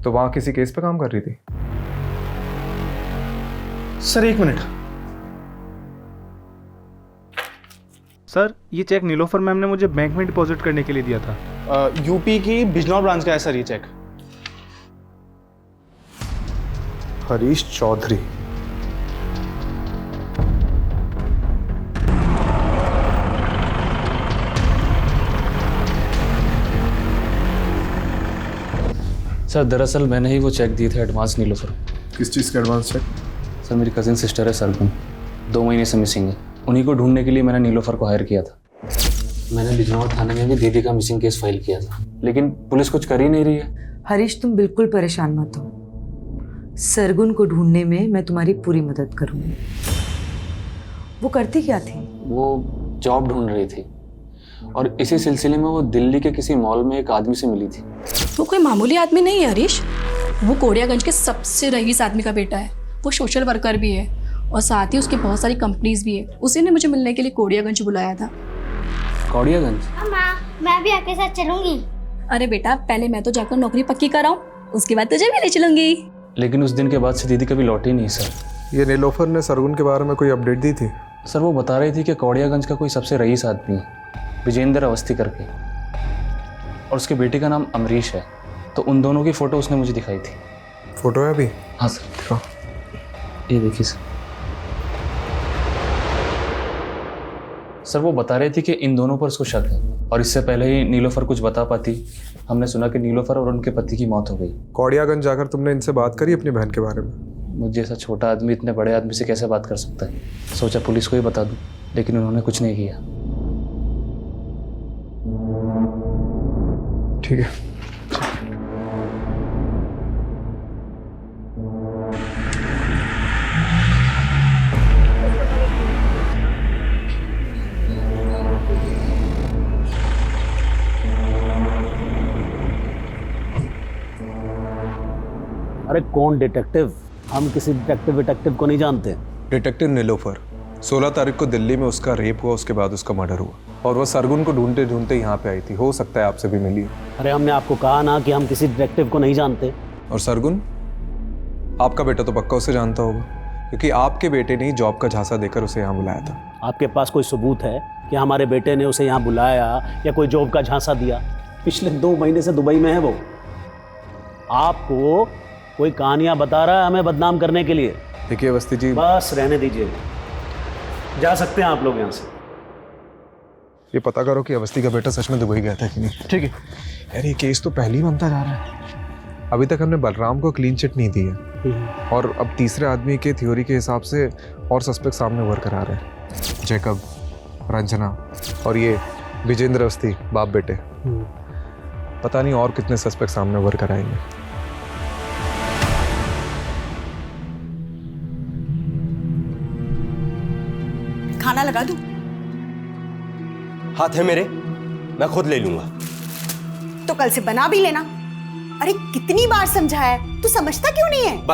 तो वहां किसी केस पे काम कर रही थी? Sir, 1 minute. सर, ये चेक नीलोफर मैम ने मुझे बैंक में डिपॉजिट करने के लिए दिया था। यूपी की बिजनौर ब्रांच का है सर ये चेक। हरीश चौधरी। सर, दरअसल मैंने ही वो चेक दिए थे एडवांस नीलोफर। किस चीज़ का एडवांस चेक? सर मेरी कजिन सिस्टर है सरगुन, 2 महीने से मिसिंग है। उन्हीं को ढूंढने के लिए मैंने नीलोफर को हायर किया था। मैंने बिजनौर थाने में भी दीदी का मिसिंग केस फाइल किया था, लेकिन पुलिस कुछ कर ही नहीं रही है। हरीश, तुम बिल्कुल परेशान मत हो। सरगुन को ढूंढने में मैं तुम्हारी पूरी मदद करूंगी। वो करती क्या थी? वो जॉब ढूंढ रही थी और इसी सिलसिले में वो दिल्ली के किसी मॉल में एक आदमी से मिली थी। वो कोई मामूली आदमी नहीं है हरीश, वो कोड़ियागंज के सबसे रईस आदमी का बेटा है। वो सोशल वर्कर भी है और साथ ही उसकी बहुत सारी कंपनीज भी है। उसी ने मुझे मिलने के लिए कोड़ियागंज बुलाया था। कोड़ियागंज? माँ, मैं भी आपके साथ चलूंगी। अरे बेटा, पहले मैं तो जाकर नौकरी पक्की कराऊं, उसके बाद तुझे भी ले चलूंगी। लेकिन उस दिन के बाद से दीदी कभी लौटी नहीं सर। ये नीलोफर ने सरगुन के बारे में कोई अपडेट दी थी? सर वो बता रही थी कि कोड़ियागंज का कोई सबसे रईस आदमी है, विजेंद्र अवस्थी करके, और उसके बेटे का नाम अमरीश है। तो उन दोनों की फ़ोटो उसने मुझे दिखाई थी। फ़ोटो है अभी? हाँ सर दिखाओ। ये देखिए सर, वो बता रहे थे कि इन दोनों पर उसको शक है, और इससे पहले ही नीलोफर कुछ बता पाती, हमने सुना कि नीलोफर और उनके पति की मौत हो गई। कोड़ियागंज जाकर तुमने इनसे बात करी अपनी बहन के बारे में? मुझे जैसा छोटा आदमी इतने बड़े आदमी से कैसे बात कर सकता है? सोचा पुलिस को ही बता दूं, लेकिन उन्होंने कुछ नहीं किया। ठीक है। अरे कौन डिटेक्टिव? हम किसी डिटेक्टिव को नहीं जानते। डिटेक्टिव नीलोफर। 16 तारीख को दिल्ली में उसका रेप हुआ, उसके बाद उसका मर्डर हुआ, और वो सरगुन को ढूंढते ढूंढते यहाँ पे आई थी। हो सकता है आपसे भी मिली। अरे हमने आपको कहा ना कि हम किसी डिटेक्टिव को नहीं जानते। और सरगुन, आपका बेटा तो पक्का उसे जानता होगा, क्योंकि आपके बेटे ने जॉब का झांसा देकर उसे यहाँ बुलाया था। आपके पास कोई सबूत है कि हमारे बेटे ने उसे यहाँ बुलाया या कोई जॉब का झांसा दिया? पिछले 2 महीने से दुबई में है वो। आपको कोई कहानियां बता रहा है हमें बदनाम करने के लिए। देखिए अवस्थी जी, बस रहने दीजिए, जा सकते हैं आप लोग यहाँ से। ये पता करो कि अवस्थी का बेटा सच में दुबई गया था कि नहीं। ठीक है यार, ये केस तो पहले ही बनता जा रहा है। अभी तक हमने बलराम को क्लीन चिट नहीं दी है, और अब तीसरे आदमी के थ्योरी के हिसाब से और सस्पेक्ट सामने उभर कर आ रहे हैं। जैकब, रंजना और ये विजेंद्र अवस्थी, बाप बेटे। पता नहीं और कितने सस्पेक्ट सामने उभर कर आएंगे। खाना लगा दूं? हाथ है मेरे, मैं खुद ले लूंगा। तो कल से बना भी लेना। अरे कितनी बार समझाया है, तू समझता क्यों नहीं है?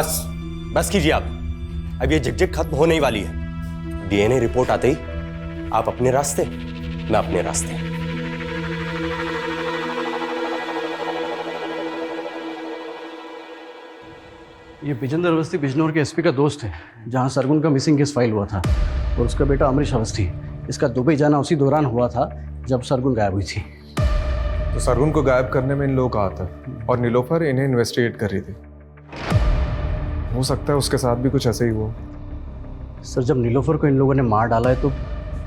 बस कीजिए आप। अब ये झिकझिक खत्म होने ही वाली है। डीएनए रिपोर्ट आते ही आप अपने रास्ते, मैं अपने रास्ते। ये विजेंद्र अवस्थी बिजनौर के एसपी का दोस्त है, जहां सरगुन का मिसिंग केस फाइल हुआ था, और उसका बेटा अमरीश अवस्थी। इसका दुबई जाना उसी दौरान हुआ था जब सरगुन गायब हुई थी। तो सरगुन को गायब करने में इन लोगों का हाथ है, और नीलोफर इन्हें इन्वेस्टिगेट कर रही थी। हो सकता है उसके साथ भी कुछ ऐसे ही हुआ। सर, जब नीलोफर को इन लोगों ने मार डाला है तो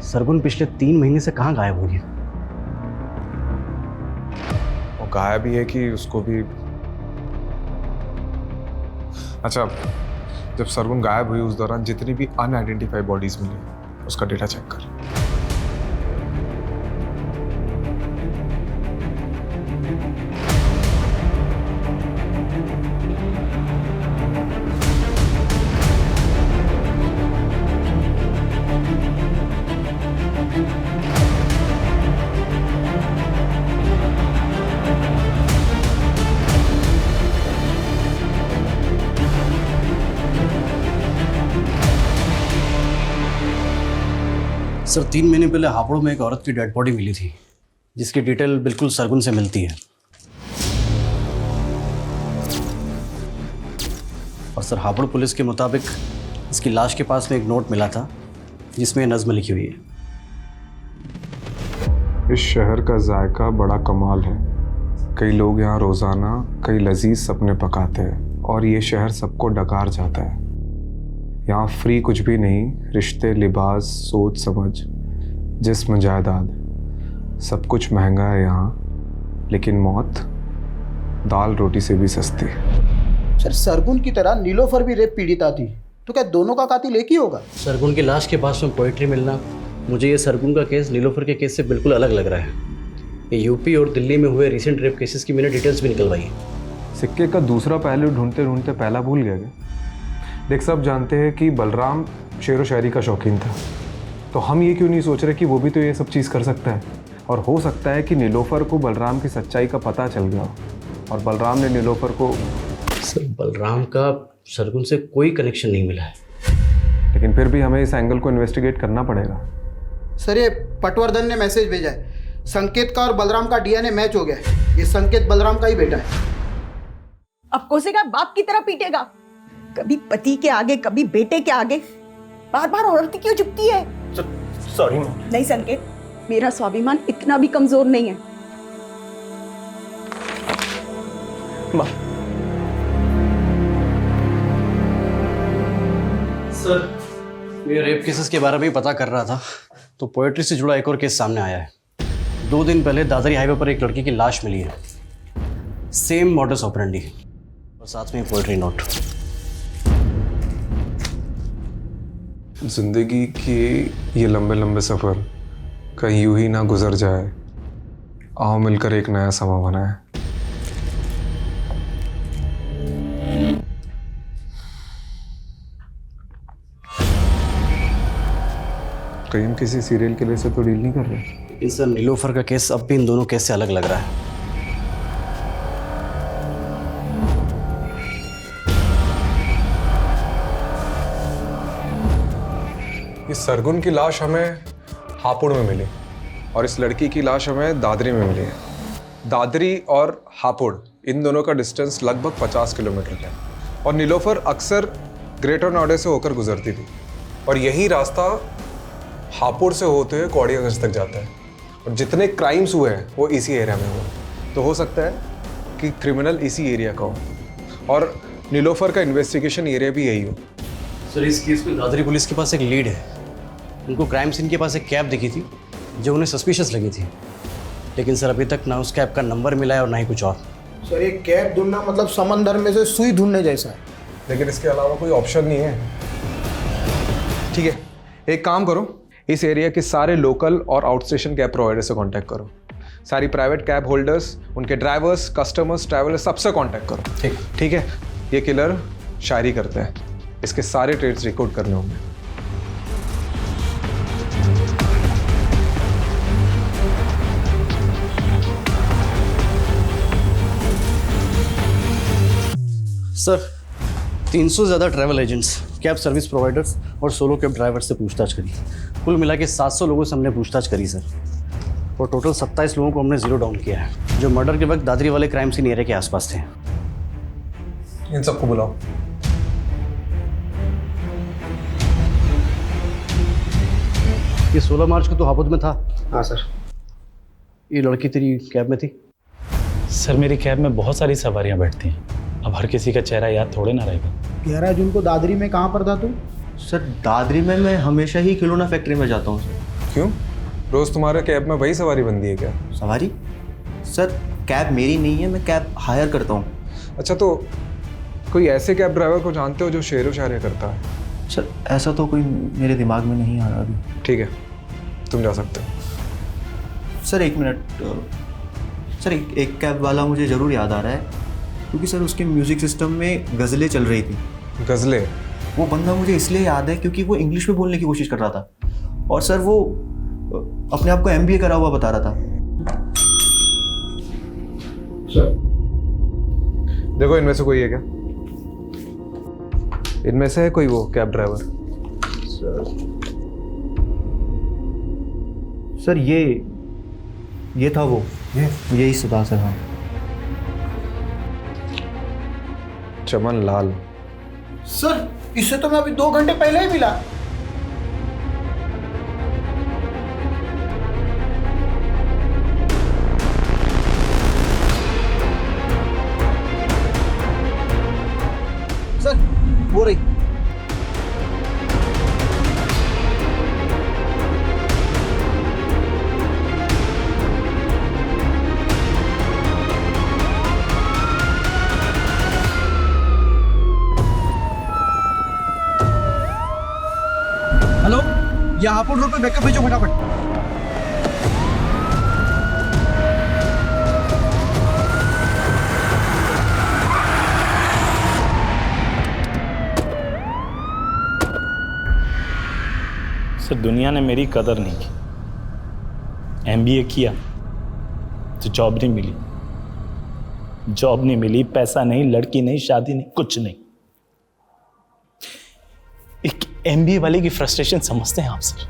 सरगुन पिछले 3 महीने से कहाँ गायब हुई है? वो गायब ही है कि उसको भी। अच्छा, जब सरगुन गायब हुई उस दौरान जितनी भी अनआइडेंटिफाइड बॉडीज मिली, उसका डेटा चेक कर। सर, 3 महीने पहले हापुड़ में एक औरत की डेड बॉडी मिली थी, जिसकी डिटेल बिल्कुल सरगुन से मिलती है। और सर, हापुड़ पुलिस के मुताबिक इसकी लाश के पास में एक नोट मिला था जिसमें नज़्म लिखी हुई है। इस शहर का जायका बड़ा कमाल है। कई लोग यहाँ रोज़ाना कई लजीज सपने पकाते हैं, और ये शहर सबको डकार जाता है। यहाँ फ्री कुछ भी नहीं, रिश्ते, लिबास, सोच समझ, जिस्म, जायदाद, सब कुछ महंगा है यहाँ, लेकिन मौत दाल रोटी से भी सस्ती। सर सरगुन की तरह नीलोफर भी रेप पीड़िता थी, तो क्या दोनों का कातिल एक ही होगा? सरगुन की लाश के पास में पोइट्री मिलना, मुझे ये सरगुन का केस नीलोफर के केस से बिल्कुल अलग लग रहा है। ये यूपी और दिल्ली में हुए रिसेंट रेप केसेस की मैंने डिटेल्स भी निकलवाई है। सिक्के का दूसरा पहलू ढूंढते ढूंढते पहला भूल गया क्या? देख, सब जानते हैं कि बलराम शेर व शायरी का शौकीन था, तो हम ये क्यों नहीं सोच रहे कि वो भी तो ये सब चीज़ कर सकता है, और हो सकता है कि नीलोफर को बलराम की सच्चाई का पता चल गया और बलराम ने नीलोफर को। सर बलराम का सरगुन से कोई कनेक्शन नहीं मिला है, लेकिन फिर भी हमें इस एंगल को इन्वेस्टिगेट करना पड़ेगा। सर ये पटवर्धन ने मैसेज भेजा है, संकेत का और बलराम का डीएनए मैच हो गया है, ये संकेत बलराम का ही बेटा है। अब कोसेगा बाप की तरह पीटेगा, कभी पति के आगे कभी बेटे के आगे, बार बार औरत क्यों झुकती है? सॉरी नहीं संकेत, मेरा स्वाभिमान इतना भी कमजोर नहीं है। सर मैं रेप केसेस के बारे में ही पता कर रहा था तो पोएट्री से जुड़ा एक और केस सामने आया है। 2 दिन पहले दादरी हाईवे पर एक लड़की की लाश मिली है, सेम मॉडस ऑपरेंडी और साथ में पोएट्री नोट। जिंदगी के ये लंबे लंबे सफ़र कहीं यूं ही ना गुजर जाए, आओ मिलकर एक नया समा बनाए। कहीं हम किसी सीरियल किलर से तो डील नहीं कर रहे। लेकिन सर नीलोफर का केस अब भी इन दोनों केस से अलग लग रहा है। इस सरगुन की लाश हमें हापुड़ में मिली और इस लड़की की लाश हमें दादरी में मिली है। दादरी और हापुड़ इन दोनों का डिस्टेंस लगभग 50 किलोमीटर है और नीलोफर अक्सर ग्रेटर नोएडा से होकर गुजरती थी और यही रास्ता हापुड़ से होते हुए कौड़ियागंज तक जाता है और जितने क्राइम्स हुए हैं वो इसी एरिया में हुए। तो हो सकता है कि क्रिमिनल इसी एरिया का हो और नीलोफर का इन्वेस्टिगेशन एरिया भी यही हो। सर इस केस में दादरी पुलिस के पास एक लीड है। उनको क्राइम सीन के पास एक कैब दिखी थी जो उन्हें सस्पिशियस लगी थी, लेकिन सर अभी तक ना उस कैब का नंबर मिला है और ना ही कुछ और। सर ये कैब ढूंढना मतलब समंदर में से सुई ढूंढने जैसा है, लेकिन इसके अलावा कोई ऑप्शन नहीं है। ठीक है, एक काम करो, इस एरिया के सारे लोकल और आउट स्टेशन कैब प्रोवाइडर से कांटेक्ट करो। सारी प्राइवेट कैब होल्डर्स, उनके ड्राइवर्स, कस्टमर्स, ट्रैवलर्स सबसे कांटेक्ट करो। ठीक है। ये किलर शायरी करते हैं, इसके सारे ट्रेड्स रिकॉर्ड करने होंगे। सर 300 से ज़्यादा travel agents, cab service providers और सोलो कैब ड्राइवर से पूछताछ करी। कुल मिला के 700 लोगों से हमने पूछताछ करी सर, और टोटल 27 लोगों को हमने जीरो डाउन किया है जो मर्डर के वक्त दादरी वाले क्राइम सीन एरिया के आसपास थे। इन सबको बुलाओ। ये 16 मार्च को तो हापुड़ में था। हाँ सर। ये लड़की तेरी कैब में थी? सर मेरी कैब में बहुत सारी सवारियां बैठती हैं, अब हर किसी का चेहरा याद थोड़े ना रहेगा। 11 जून को दादरी में कहाँ पर था तू? सर दादरी में मैं हमेशा ही खिलौना फैक्ट्री में जाता हूँ सर। क्यों? रोज तुम्हारे कैब में वही सवारी बनती है क्या? सवारी? सर कैब मेरी नहीं है, मैं कैब हायर करता हूँ। अच्छा, तो कोई ऐसे कैब ड्राइवर को जानते हो जो शेर व शायरी करता है? सर ऐसा तो कोई मेरे दिमाग में नहीं आ रहा अभी। ठीक है, तुम जा सकते हो। सर 1 मिनट सर, एक कैब वाला मुझे ज़रूर याद आ रहा है, क्योंकि सर उसके म्यूज़िक सिस्टम में गज़लें चल रही थी। गज़लें? वो बंदा मुझे इसलिए याद है क्योंकि वो इंग्लिश में बोलने की कोशिश कर रहा था और सर वो अपने आप को MBA करा हुआ बता रहा था। सर देखो, इनमें से कोई है क्या? इनमें से है कोई वो कैब ड्राइवर? सर ये था वो, यही सुधा सर। हाँ चमन लाल। सर इससे तो मैं अभी 2 घंटे पहले ही मिला। सर वो रही। ये हापुड़ रोड पे बैकअप भेजो फटाफट। सर दुनिया ने मेरी कदर नहीं की। एमबीए किया तो जॉब नहीं मिली, जॉब नहीं मिली, पैसा नहीं, लड़की नहीं, शादी नहीं, कुछ नहीं। एक एमबीए वाले की फ्रस्ट्रेशन समझते हैं आप सर?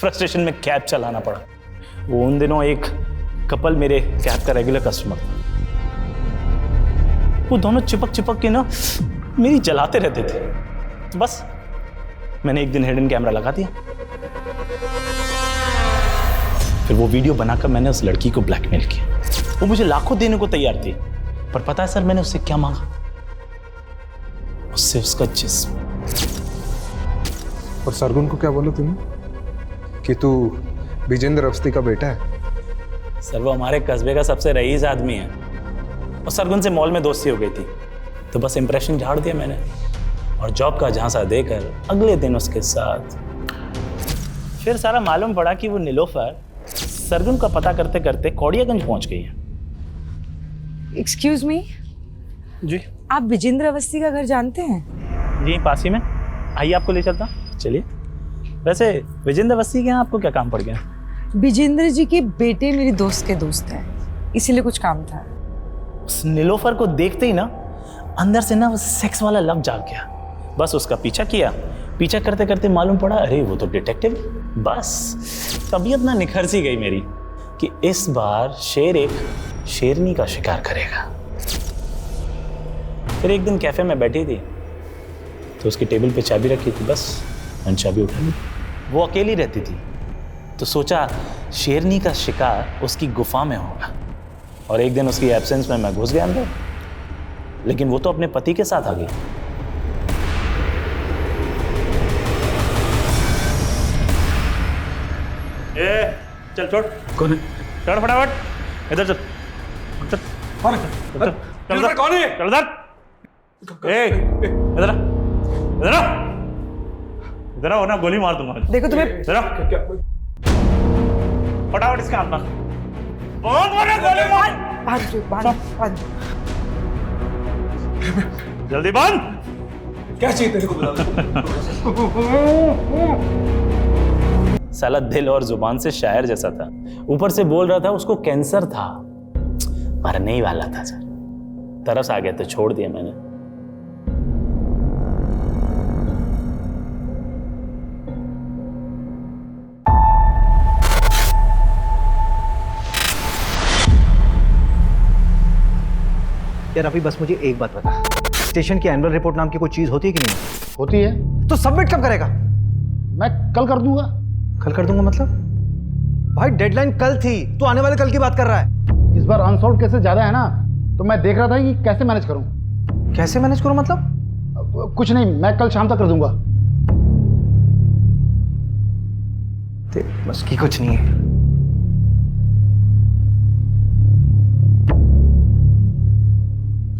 फ्रस्ट्रेशन में कैब चलाना पड़ा। वो उन दिनों एक कपल मेरे कैब का रेगुलर कस्टमर था। वो दोनों चिपक के ना मेरी जलाते रहते थे। तो बस मैंने एक दिन हिडन कैमरा लगा दिया। फिर वो वीडियो बनाकर मैंने उस लड़की को ब्लैकमेल किया। वो मुझे लाखों देने को तैयार थी, पर पता है सर मैंने उससे क्या मांगा? उससे उसका जिस्म। और सरगुन को क्या बोला तूने कि तू विजेंद्र अवस्थी का बेटा है? सर वो हमारे कस्बे का सबसे रईस आदमी है और सरगुन से मॉल में दोस्ती हो गई थी, तो बस इंप्रेशन झाड़ दिया मैंने और जॉब का झांसा देकर अगले दिन उसके साथ। फिर सारा मालूम पड़ा कि वो नीलोफर सरगुन का पता करते करते कौड़ियागंज पहुंच गई है। एक्सक्यूज मी जी, आप विजेंद्र अवस्थी का घर जानते हैं? जी पास ही में, आइए आपको ले चलता। चलिए। वैसे विजेंद्र अवस्थी के यहाँ आपको क्या काम पड़ गया? विजेंद्र जी के बेटे मेरी दोस्त के दोस्त हैं, इसीलिए कुछ काम था। उस नीलोफर को देखते ही ना अंदर से ना वो सेक्स वाला लव जाग गया। बस उसका पीछा किया, पीछा करते करते मालूम पड़ा अरे वो तो डिटेक्टिव। बस तबीयत ना निखर सी गई मेरी कि इस बार शेर एक शेरनी का शिकार करेगा। फिर एक दिन कैफे में बैठी थी तो उसकी टेबल पे चाबी रखी थी, बस मैंने चाबी उठा ली। वो अकेली रहती थी तो सोचा शेरनी का शिकार उसकी गुफा में होगा, और एक दिन उसकी एब्सेंस में मैं घुस गया अंदर, लेकिन वो तो अपने पति के साथ आ गई। ए, चल छोड़। कौन है? चढ़ फटाफट, इधर चल। चल कौन है? चल इधर। कौन है? चल इधर। ए, इधर आ, इधर आ, इधर आओ ना, गोली मार दूंगा। देखो तुम्हें इधर आ। फटाफट इसके हाथ में गोली मार। जल्दी बंद। क्या चाहिए तेरे को? साला दिल और जुबान से शायर जैसा था, ऊपर से बोल रहा था उसको कैंसर था, मरने ही वाला था सर। तरस आ गया तो छोड़ दिया मैंने। यार अभी बस मुझे एक बात बता, स्टेशन की एनुअल रिपोर्ट नाम की कोई चीज होती है कि नहीं? होती है। तो सबमिट कब करेगा? मैं कल कर दूंगा। कल कर दूंगा मतलब? भाई डेडलाइन कल थी, तू आने वाले कल की बात कर रहा है। इस बार अनसॉल्व केसेस ज्यादा है ना, तो मैं देख रहा था कि कैसे मैनेज करूं। कैसे मैनेज करूं मतलब? कुछ नहीं, मैं कल शाम तक कर दूंगा। बस की कुछ नहीं है।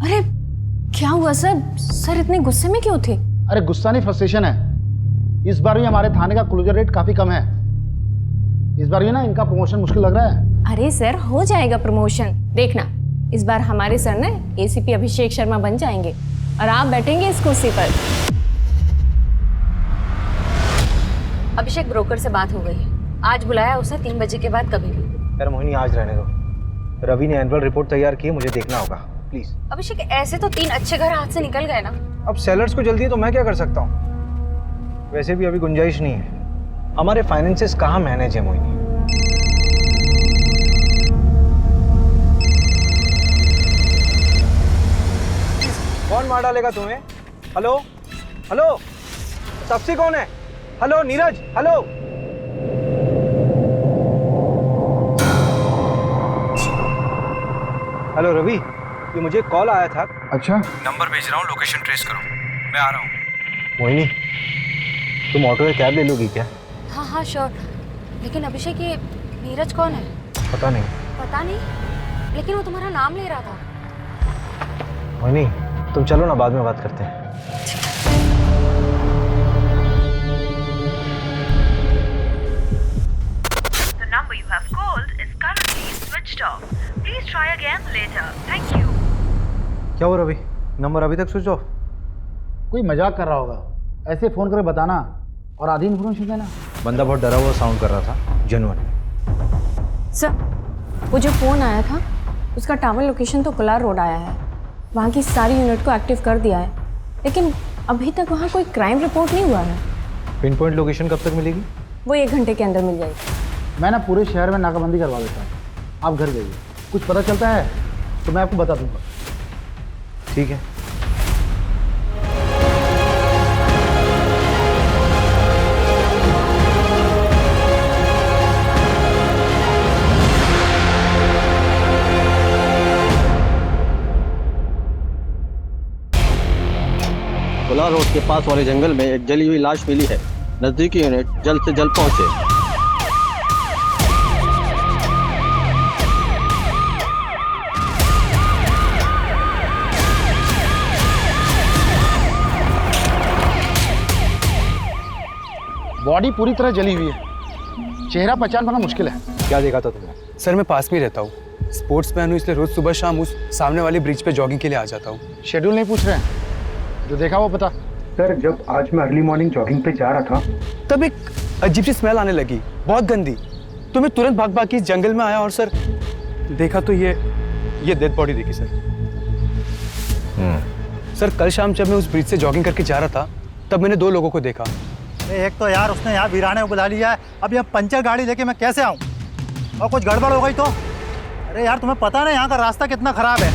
अरे क्या हुआ सर? सर इतने गुस्से में क्यों थे? अरे गुस्सा नहीं, फ्रस्ट्रेशन है। इस बार भी हमारे थाने का क्लोजर रेट काफी कम है। इस बार भी ना इनका प्रमोशन मुश्किल लग रहा है। अरे सर हो जाएगा प्रमोशन, देखना इस बार हमारे सर ना एसीपी अभिषेक शर्मा बन जाएंगे और आप बैठेंगे इस कुर्सी पर। अभिषेक ब्रोकर से बात हो गई है, आज बुलाया उसे 3 बजे के बाद कभी भी। यार मोहिनी आज रहने दो, रवि ने एनुअल रिपोर्ट तैयार की है, मुझे देखना होगा प्लीज। अभिषेक ऐसे तो 3 अच्छे घर हाथ से निकल गए ना। अब सेलर्स को जल्दी है तो मैं क्या कर सकता हूँ? वैसे भी अभी गुंजाइश नहीं है, हमारे फाइनेंसेस कहाँ मैनेज है मोहिनी। कौन मार डालेगा तुम्हें? हेलो हेलो, तपसी कौन है? Hello Neeraj, hello. Hello Ravi, ये मुझे कॉल आया था। अच्छा, नंबर भेज रहा हूँ, लोकेशन ट्रेस करो, मैं आ रहा हूँ। मोहिनी तुम ऑटो या कैब ले लोगी क्या? हाँ हाँ श्योर, लेकिन अभिषेक ये नीरज कौन है? पता नहीं। पता नहीं, लेकिन वो तुम्हारा नाम ले रहा था। मोहिनी तुम चलो ना, बाद में बात करते हैं। called is currently switched off. Please try again later. Thank you. क्या हो रवि, नंबर अभी तक स्विच ऑफ? कोई मजाक कर रहा होगा, ऐसे फोन करके बताना और आधी इन्फॉर्मेशन देना। बंदा बहुत डरा हुआ साउंड कर रहा था, जेन्युइन। सर, वो जो फ़ोन आया था उसका टावर लोकेशन तो कोलार रोड आया है। वहाँ की सारी यूनिट को एक्टिव कर दिया है, लेकिन अभी तक वहाँ कोई क्राइम रिपोर्ट नहीं हुआ है। पिन पॉइंट लोकेशन कब तक मिलेगी? वो 1 घंटे के अंदर मिल जाएगी। मैं ना पूरे शहर में नाकाबंदी करवा देता हूँ, आप घर जाइए, कुछ पता चलता है तो मैं आपको बता दूंगा। ठीक है। कोलार रोड के पास वाले जंगल में एक जली हुई लाश मिली है। नजदीकी यूनिट जल्द से जल्द पहुंचे। बॉडी पूरी तरह जली हुई है, चेहरा पहचान पाना मुश्किल है। क्या देखा था तुमने? सर मैं पास में ही रहता हूँ, स्पोर्ट्स मैन हूँ, इसलिए रोज सुबह शाम उस सामने वाली ब्रिज पे जॉगिंग के लिए आ जाता हूँ। शेड्यूल नहीं पूछ रहे हैं, जो देखा वो पता। सर जब आज मैं अर्ली मॉर्निंग जॉगिंग पे जा रहा था तब एक अजीब सी स्मेल आने लगी, बहुत गंदी। तो मैं तुरंत भाग भाग के इस जंगल में आया और सर देखा तो ये डेड बॉडी देखी सर। सर कल शाम जब मैं उस ब्रिज से जॉगिंग करके जा रहा था तब मैंने 2 लोगों को देखा। एक तो यार उसने यहाँ वीराने को बुला लिया है, अब यहाँ पंचर गाड़ी लेके मैं कैसे आऊँ? और कुछ गड़बड़ हो गई तो? अरे यार तुम्हें पता नहीं यहाँ का रास्ता कितना खराब है।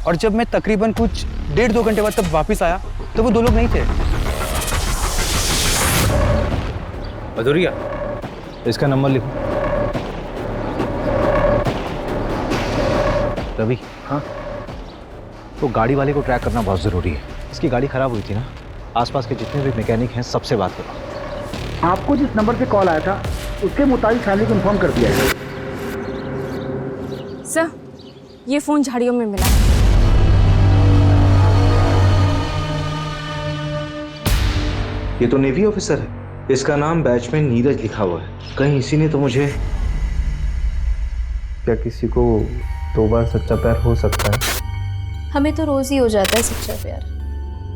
और जब मैं तकरीबन कुछ 1.5-2 घंटे बाद तब वापस आया तो वो 2 लोग नहीं थे। अधूरिया, इसका नंबर लिखो। रवि, हाँ, तो गाड़ी वाले को ट्रैक करना बहुत ज़रूरी है। इसकी गाड़ी ख़राब हुई थी ना, आसपास के जितने भी मैकेनिक हैं सबसे बात करो। आपको जिस नंबर पे कॉल आया था उसके मुताबिक फैमिली को इन्फॉर्म कर दिया है। सर, ये फ़ोन झाड़ियों में मिला। ये तो नेवी ऑफिसर है, इसका नाम बैच में नीरज लिखा हुआ है। कहीं इसी ने तो मुझे। क्या किसी को 2 बार सच्चा प्यार हो सकता है? हमें तो रोज़ ही हो जाता है सच्चा प्यार।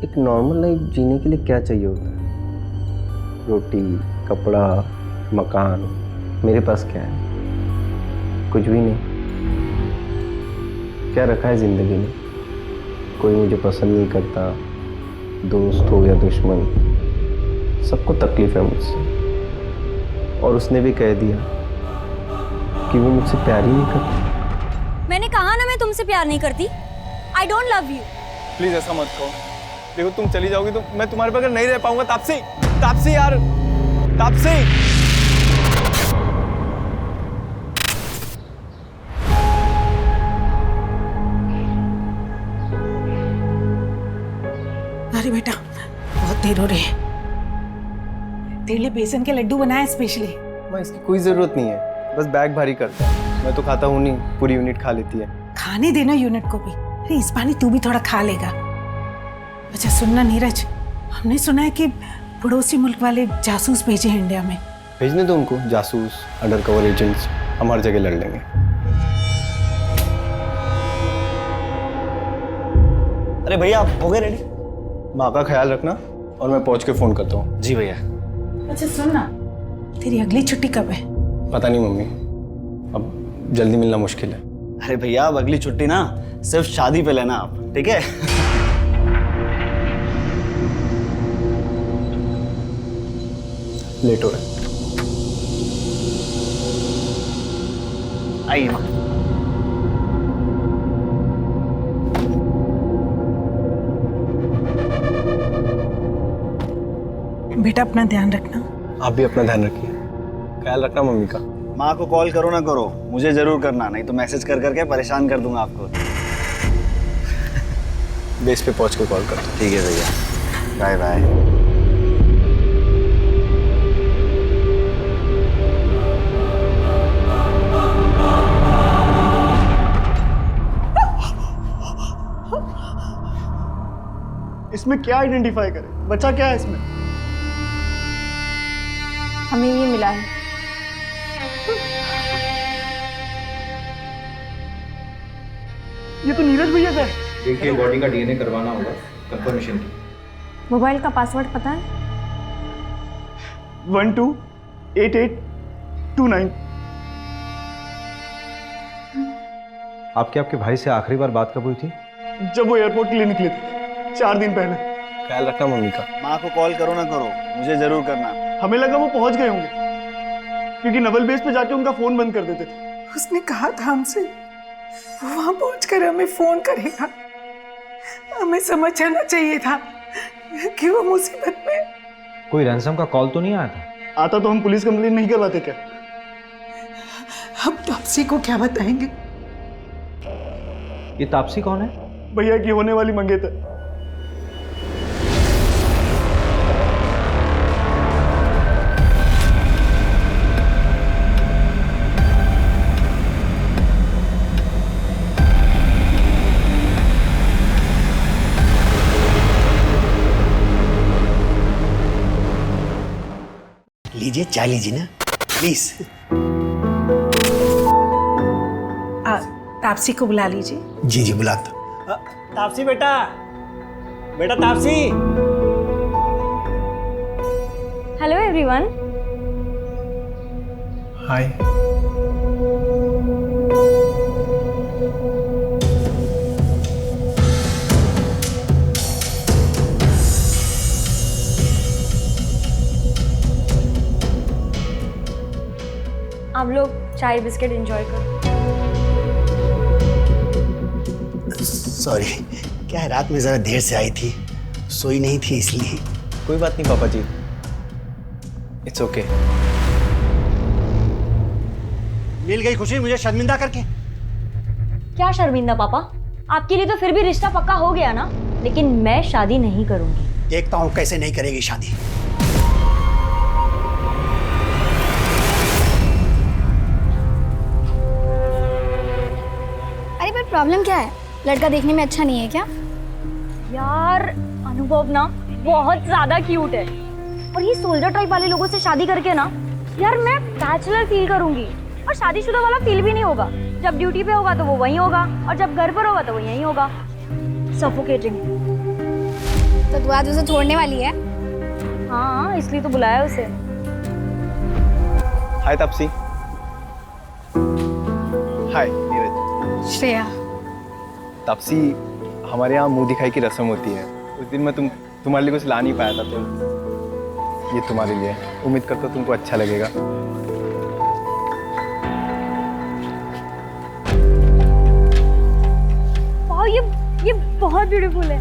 एक नॉर्मल लाइफ जीने के लिए क्या चाहिए होता है? रोटी, कपड़ा, मकान। मेरे पास क्या है? कुछ भी नहीं। क्या रखा है ज़िंदगी में? कोई मुझे पसंद नहीं करता, दोस्त हो या दुश्मन, सबको तकलीफ है मुझसे। और उसने भी कह दिया कि वो मुझसे प्यार ही नहीं करती। मैंने कहा ना मैं तुमसे प्यार नहीं करती। I don't love you. Please ऐसा मत कहो। देखो तुम चली जाओगी तो मैं तुम्हारे बगैर नहीं रह पाऊंगा। तापसी यार, तापसी। अरे बेटा, बहुत देर हो रही है। तेरे लिए बेसन के लड्डू बनाए स्पेशली। मैं इसकी कोई जरूरत नहीं है, बस बैग भारी करता है। मैं तो खाता हूँ नहीं, पूरी यूनिट खा लेती है। खाने देना यूनिट को भी। अरे इस बार तू भी थोड़ा खा लेगा। अच्छा सुनना नीरज, हमने सुना है कि पड़ोसी मुल्क वाले जासूस भेजे हैं इंडिया में। भेजने दो उनको, जासूस, अंडर कवर एजेंट्स, हम हर जगह लड़ लेंगे। अरे भैया आप हो गए रेडी? माँ का ख्याल रखना और मैं पहुंच के फोन करता हूँ। जी भैया। अच्छा सुनना, तेरी अगली छुट्टी कब है? पता नहीं मम्मी, अब जल्दी मिलना मुश्किल है। अरे भैया, अब अगली छुट्टी ना सिर्फ शादी पे लेना आप, ठीक है? लेट हो रहा है। आइए माँ। बेटा अपना ध्यान रखना। आप भी अपना ध्यान रखिए, ख्याल रखना मम्मी का। माँ को कॉल करो ना करो, मुझे जरूर करना, नहीं तो मैसेज कर करके परेशान कर दूंगा आपको। बेस पे पहुंच के कॉल करता हूँ। ठीक है भैया, बाय बाय। इसमें क्या आइडेंटिफाई करें? बचा क्या है इसमें? हमें ये मिला है। ये तो नीरज भैया का है। देखिए बॉडी का डीएनए करवाना होगा कंफर्मेशन की। मोबाइल का पासवर्ड पता है? 128829। आपके भाई से आखिरी बार बात कब हुई थी? जब वो एयरपोर्ट के लिए निकले थे 4 दिन पहले। ख्याल रखना मम्मी का। माँ को कॉल करो ना करो, मुझे जरूर करना। हमें लगा वो पहुंच गए होंगे, क्योंकि नवल बेस पे जाके उनका फोन बंद कर देते थे। उसने कहा था हमसे वो वहां पहुंचकर हमें फोन करेगा। हमें समझ जाना चाहिए था कि वो मुसीबत में। कोई रैंसम का कॉल तो नहीं आया था? आता तो हम पुलिस कंप्लेंट नहीं करवाते क्या? हम तापसी को क्या बताएंगे? ये तापसी कौन है? भैया की होने वाली मंगेतर। लीजिए चाय लीजिए ना प्लीज। तापसी को बुला लीजिए। जी जी बुलाता। तापसी बेटा, बेटा तापसी। Hello everyone. हाय। आप लोग चाय बिस्किट एंजॉय करो। सॉरी, क्या है रात में जरा देर से आई थी, सोई नहीं थी इसलिए। कोई बात नहीं पापा जी, इट्स ओके। मिल गई खुशी मुझे शर्मिंदा करके। क्या शर्मिंदा पापा? आपके लिए तो फिर भी रिश्ता पक्का हो गया ना, लेकिन मैं शादी नहीं करूंगी। देखता हूँ कैसे नहीं करेगी शादी। अरे पर प्रॉब्लम क्या है? लड़का देखने में अच्छा नहीं है क्या? यार अनुभव ना बहुत ज्यादा क्यूट है, और ये सोल्जर टाइप वाले लोगों से शादी करके ना यार मैं बैचलर फील करूंगी, और शादीशुदा वाला फील भी नहीं होगा। जब ड्यूटी पे होगा तो वो वहीं होगा, और जब घर पर होगा तो वो यहीं होगा। सफोकेटिंग। तो तू आज उसे छोड़ने वाली है? हाँ, इसलिए तो बुलाया उसे। हाय तापसी। हाय नीरज। श्रेया। तापसी, हमारे यहाँ मुंह दिखाई की रस्म होती है। उस दिन मैं तुम्हारे लिए कुछ ला नहीं पाया था, तो ये तुम्हारे लिए। उम्मीद करता हूँ तुमको अच्छा लगेगा। वाह, ये बहुत ब्यूटीफुल है।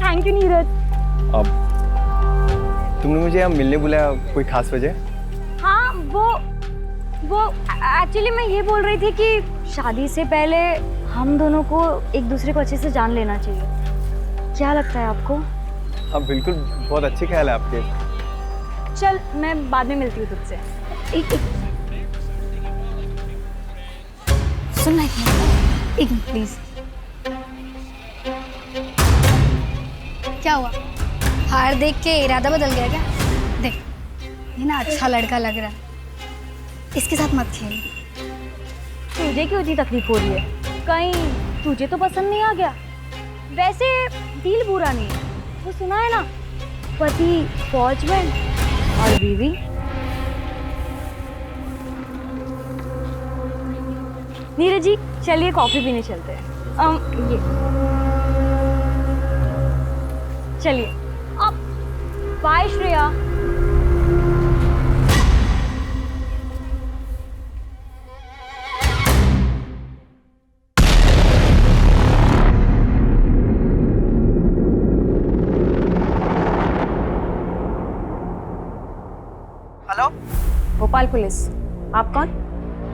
Thank you Neeraj. अब तुमने मुझे यहाँ मिलने बुलाया, कोई खास वजह? हाँ, वो एक्चुअली मैं ये बोल रही थी कि शादी से पहले हम दोनों को एक दूसरे को अच्छे से जान लेना चाहिए। क्या लगता है आपको? हाँ बिल्कुल, बहुत अच्छे ख्याल है आपके। चल मैं बाद में मिलती हूँ तुझसे। एक सुन ना, एक मिनट प्लीज। क्या हुआ? हार देख के इरादा बदल गया क्या? देख, ये ना अच्छा लड़का लग रहा है, इसके साथ मत खेल। तुझे क्यों इतनी तकलीफ हो रही है? कहीं तुझे तो पसंद नहीं आ गया? वैसे दिल बुरा नहीं है, वो सुना है ना, पति फौजमैन और बीवी। नीरज जी चलिए कॉफी पीने चलते हैं। ये चलिए अब। Bye Shreya. Hello, Bhopal police. आप कौन?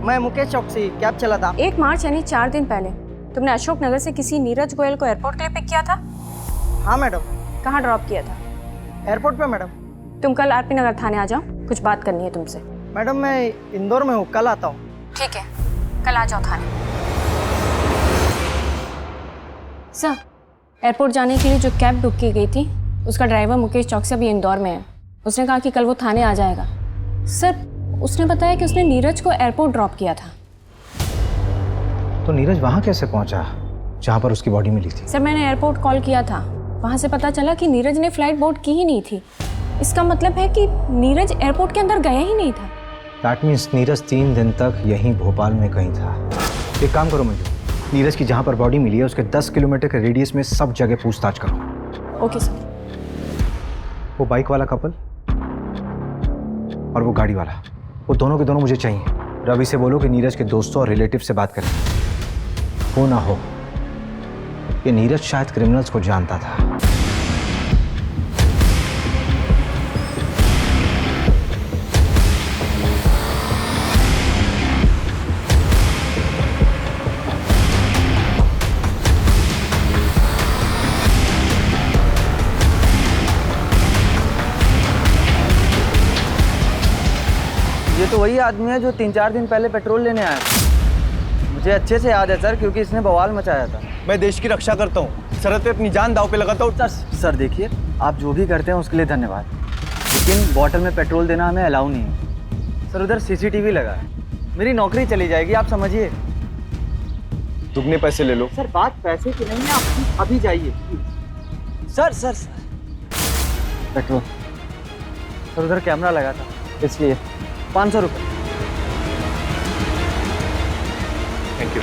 मैं मुकेश चौकसी, कैब चला था। 1 मार्च यानी 4 दिन पहले तुमने अशोक नगर से किसी नीरज गोयल को एयरपोर्ट के लिए पिक किया था? हाँ मैडम। कहाँ ड्रॉप किया था? एयरपोर्ट पे मैडम। तुम कल आरपी नगर थाने आ जाओ, कुछ बात करनी है तुमसे। मैडम मैं इंदौर में हूँ, कल आता हूँ। ठीक है, कल आ जाओ थाने। सर, एयरपोर्ट जाने के लिए जो कैब बुक की गई थी उसका ड्राइवर मुकेश चौकसी अभी इंदौर में है, उसने कहा कि कल वो थाने आ जाएगा। सर, उसने बताया कि उसने नीरज को एयरपोर्ट ड्रॉप किया था। तो नीरज वहाँ कैसे पहुँचा जहाँ पर उसकी बॉडी मिली थी? सर, मैंने एयरपोर्ट कॉल किया था, वहाँ से पता चला कि नीरज ने फ्लाइट बोर्ड की ही नहीं थी। इसका मतलब है कि नीरज एयरपोर्ट के अंदर गया ही नहीं था। दैट मीन्स नीरज 3 दिन तक यहीं भोपाल में कहीं था। एक काम करो मंजू, नीरज की जहाँ पर बॉडी मिली है उसके 10 किलोमीटर के रेडियस में सब जगह पूछताछ करो। Okay sir. वो बाइक वाला कपल और वो गाड़ी वाला, वो दोनों के दोनों मुझे चाहिए। रवि से बोलो कि नीरज के दोस्तों और रिलेटिव से बात करें। हो ना हो ये नीरज शायद क्रिमिनल्स को जानता था। ये तो वही आदमी है जो 3-4 दिन पहले पेट्रोल लेने आया था। मुझे अच्छे से याद है सर, क्योंकि इसने बवाल मचाया था। मैं देश की रक्षा करता हूँ, सरहद पे अपनी जान दांव पे लगाता हूँ। सर देखिए, आप जो भी करते हैं उसके लिए धन्यवाद, लेकिन बॉटल में पेट्रोल देना हमें अलाउ नहीं है। सर, उधर CCTV लगा है, मेरी नौकरी चली जाएगी, आप समझिए। दुगने पैसे ले लो। सर, बात पैसे की नहीं है, आप अभी जाइए। Sir petrol. सर, उधर कैमरा लगा था इसलिए 500 रुपये। Thank you.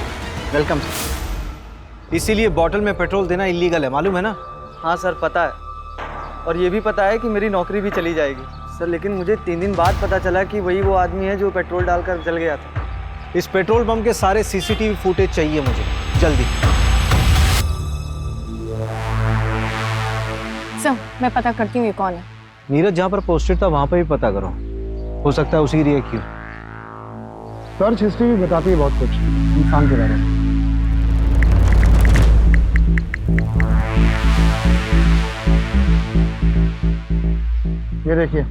Welcome sir. इसीलिए बॉटल में पेट्रोल देना इलीगल है, मालूम है ना? हाँ सर, पता है, और ये भी पता है कि मेरी नौकरी भी चली जाएगी सर। लेकिन मुझे 3 दिन बाद पता चला कि वही वो आदमी है जो पेट्रोल डालकर जल गया था। इस पेट्रोल पंप के सारे CCTV फुटेज चाहिए मुझे, जल्दी। सर, मैं पता करती हूँ ये कौन है। नीरज जहाँ पर पोस्टेड था वहाँ पर भी पता करो, हो सकता है उसी एरिया की हो। सर्च हिस्ट्री भी बताती है बहुत कुछ इंसान के बारे में। ये देखिए,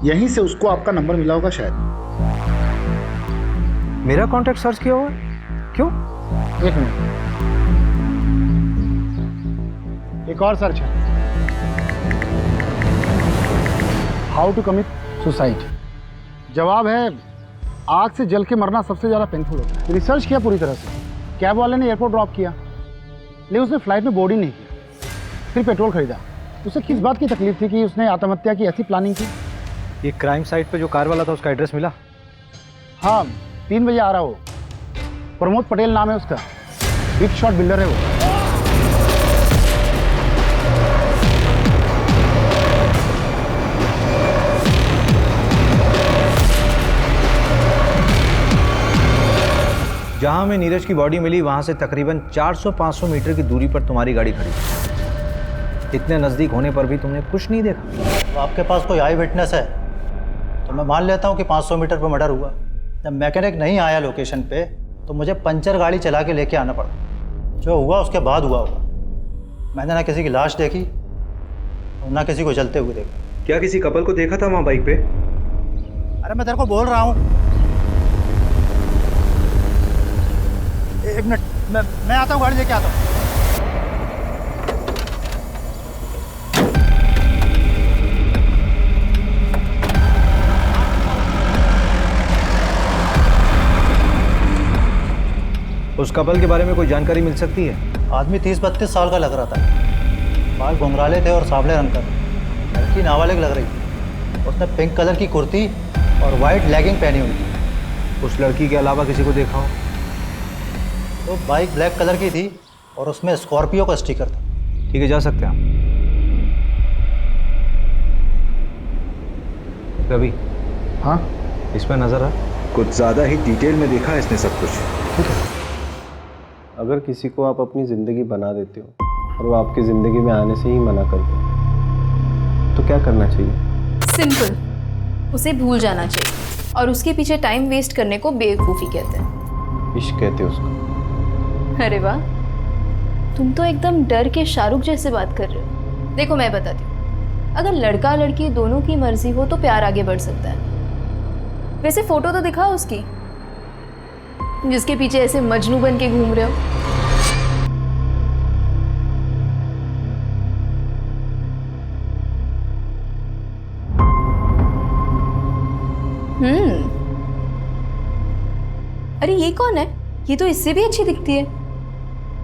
यहीं से उसको आपका नंबर मिला होगा शायद। मेरा कांटेक्ट सर्च किया हुआ? क्यों? एक मिनट, एक और सर्च है, हाउ टू कमिट सुसाइड। जवाब है, आग से जल के मरना सबसे ज़्यादा पेनफुल होता है। रिसर्च किया पूरी तरह से, कैब वाले ने एयरपोर्ट ड्रॉप किया, लेकिन उसने फ्लाइट में बोर्ड ही नहीं किया, फिर पेट्रोल खरीदा। उसे किस बात की तकलीफ थी कि उसने आत्महत्या की ऐसी प्लानिंग की? ये क्राइम साइट पे जो कार वाला था उसका एड्रेस मिला? हाँ, 3 बजे आ रहा हो। प्रमोद पटेल नाम है उसका, बिग शॉट बिल्डर है वो। जहां हमें नीरज की बॉडी मिली वहां से तकरीबन 400-500 मीटर की दूरी पर तुम्हारी गाड़ी खड़ी थी। इतने नज़दीक होने पर भी तुमने कुछ नहीं देखा। तो आपके पास कोई आई विटनेस है तो मैं मान लेता हूँ कि 500 मीटर पर मर्डर हुआ। जब मैकेनिक नहीं आया लोकेशन पे तो मुझे पंचर गाड़ी चला के लेके आना पड़ा। जो हुआ उसके बाद हुआ होगा। मैंने ना किसी की लाश देखी और ना किसी को जलते हुए देखा। क्या किसी कपल को देखा था वहाँ बाइक पे? अरे मैं तेरे को बोल रहा हूँ, एक मिनट, मैं आता हूँ, गाड़ी लेके आता हूँ। उस कपल के बारे में कोई जानकारी मिल सकती है? आदमी 30-32 साल का लग रहा था, बाल घुंघराले थे और सांवले रंग का। लड़की नाबालिग लग रही थी। उसने पिंक कलर की कुर्ती और वाइट लेगिंग पहनी हुई थी। उस लड़की के अलावा किसी को देखा हो? तो बाइक ब्लैक कलर की थी और उसमें स्कॉर्पियो का स्टिकर था। ठीक है, जा सकते हैं हम। रवि। हाँ? इसमें नजर आ कुछ ज़्यादा ही डिटेल में देखा है इसने सब कुछ। ठीक है। अगर किसी को आप अपनी ज़िंदगी बना देते हो और वो आपकी ज़िंदगी में आने से ही मना कर दे तो क्या करना चाहिए? सिंपल, उसे भूल जाना चाहिए और उसके पीछे टाइम वेस्ट करने को बेवकूफ़ी कहते हैं। इश्क कहते हैं उसको। अरे वाह, तुम तो एकदम डर के शाहरुख जैसे बात कर रहे हो। देखो मैं बताती हूँ, अगर लड़का लड़की दोनों की मर्जी हो तो प्यार आगे बढ़ सकता है। वैसे फोटो तो दिखाओ उसकी, जिसके पीछे ऐसे मजनू बन के घूम रहे हो। अरे ये कौन है? ये तो इससे भी अच्छी दिखती है,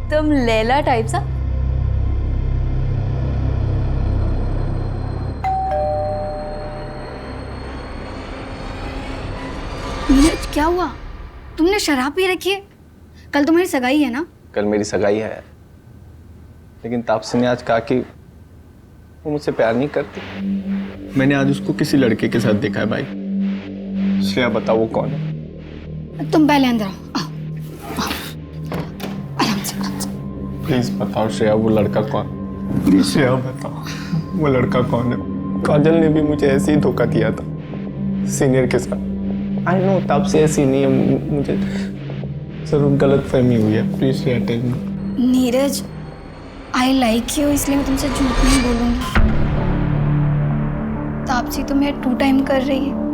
तुम लैला टाइप सा। नीरज क्या हुआ? तुमने शराब पी रखी है? कल तुम्हारी सगाई है ना? कल मेरी सगाई है, लेकिन तापसी ने आज कहा कि वो मुझसे प्यार नहीं करती। मैंने आज उसको किसी लड़के के साथ देखा है भाई। श्रेया बताओ वो कौन है? तुम पहले अंदर आओ। आराम से। प्लीज बताओ श्रेया वो लड़का कौन? प्लीज श्रेया बताओ वो लड़का कौन है? काजल ने भी मुझे ऐसे ही धोखा दिया था सीनियर के साथ। आई नो तापसी ऐसी नहीं है, मुझे जरूर गलत फहमी हुई है। Please Shreya tell me. Neeraj I like you, इसलिए मैं तुमसे झूठ नहीं बोलूंगी। तापसी तुम्हें 2 टाइम कर रही है।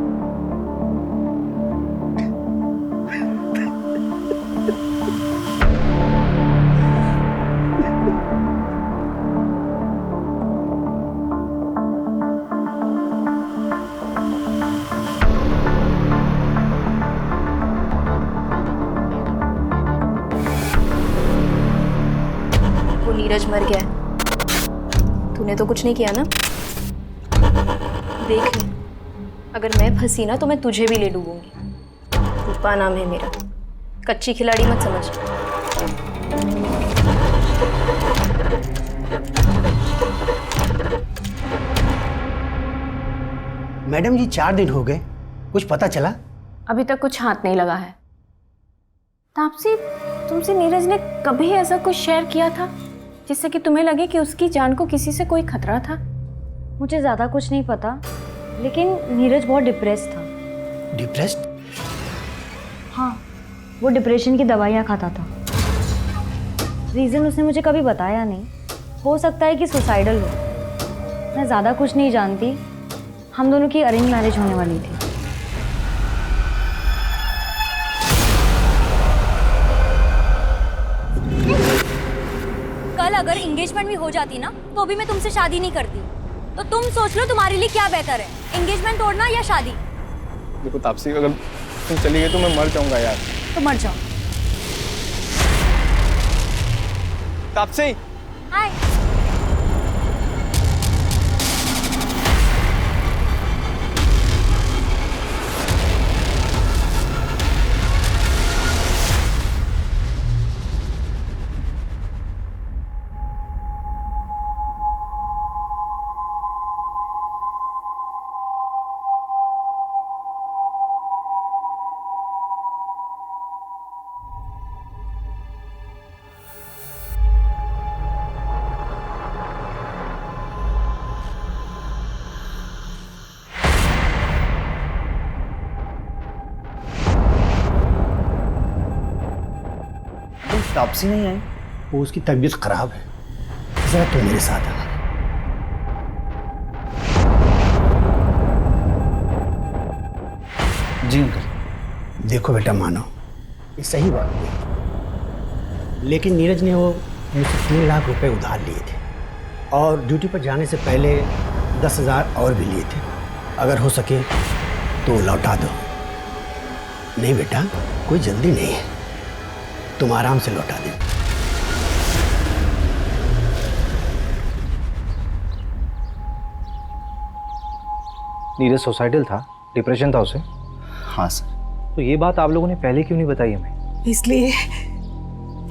नीरज मर गया है, तूने तो कुछ नहीं किया ना? देख ले, अगर मैं फंसी ना तो मैं तुझे भी ले डूबूंगी। रूपा नाम है मेरा, कच्ची खिलाड़ी मत समझ। मैडम जी 4 दिन हो गए, कुछ पता चला? अभी तक कुछ हाथ नहीं लगा है। तापसी, तुमसे नीरज ने कभी ऐसा कुछ शेयर किया था जिससे कि तुम्हें लगे कि उसकी जान को किसी से कोई खतरा था? मुझे ज़्यादा कुछ नहीं पता, लेकिन नीरज बहुत डिप्रेस्ड था। डिप्रेस्ड? हाँ, वो डिप्रेशन की दवाइयाँ खाता था। रीज़न उसने मुझे कभी बताया नहीं। हो सकता है कि सुसाइडल हो। मैं ज़्यादा कुछ नहीं जानती। हम दोनों की अरेंज मैरिज होने वाली थी। कल अगर एंगेजमेंट भी हो जाती ना तो भी मैं तुमसे शादी नहीं करती। तो तुम सोच लो तुम्हारे लिए क्या बेहतर है, एंगेजमेंट तोड़ना या शादी? देखो तापसी, अगर तुम चली गई तो मैं मर जाऊंगा यार। तो मर जाओ। तापसी हाय। तापसी नहीं आई, वो उसकी तबीयत खराब है। जरा तू मेरे साथ आ। जी अंकल। देखो बेटा, मानो ये सही बात नहीं, लेकिन नीरज ने वो मुझसे 3 लाख रुपए उधार लिए थे और ड्यूटी पर जाने से पहले 10,000 और भी लिए थे। अगर हो सके तो लौटा दो। नहीं बेटा, कोई जल्दी नहीं है, तुम आराम से लौटा दे। नीरज सुसाइडल था, डिप्रेशन था उसे? हाँ सर। तो ये बात आप लोगों ने पहले क्यों नहीं बताई हमें? इसलिए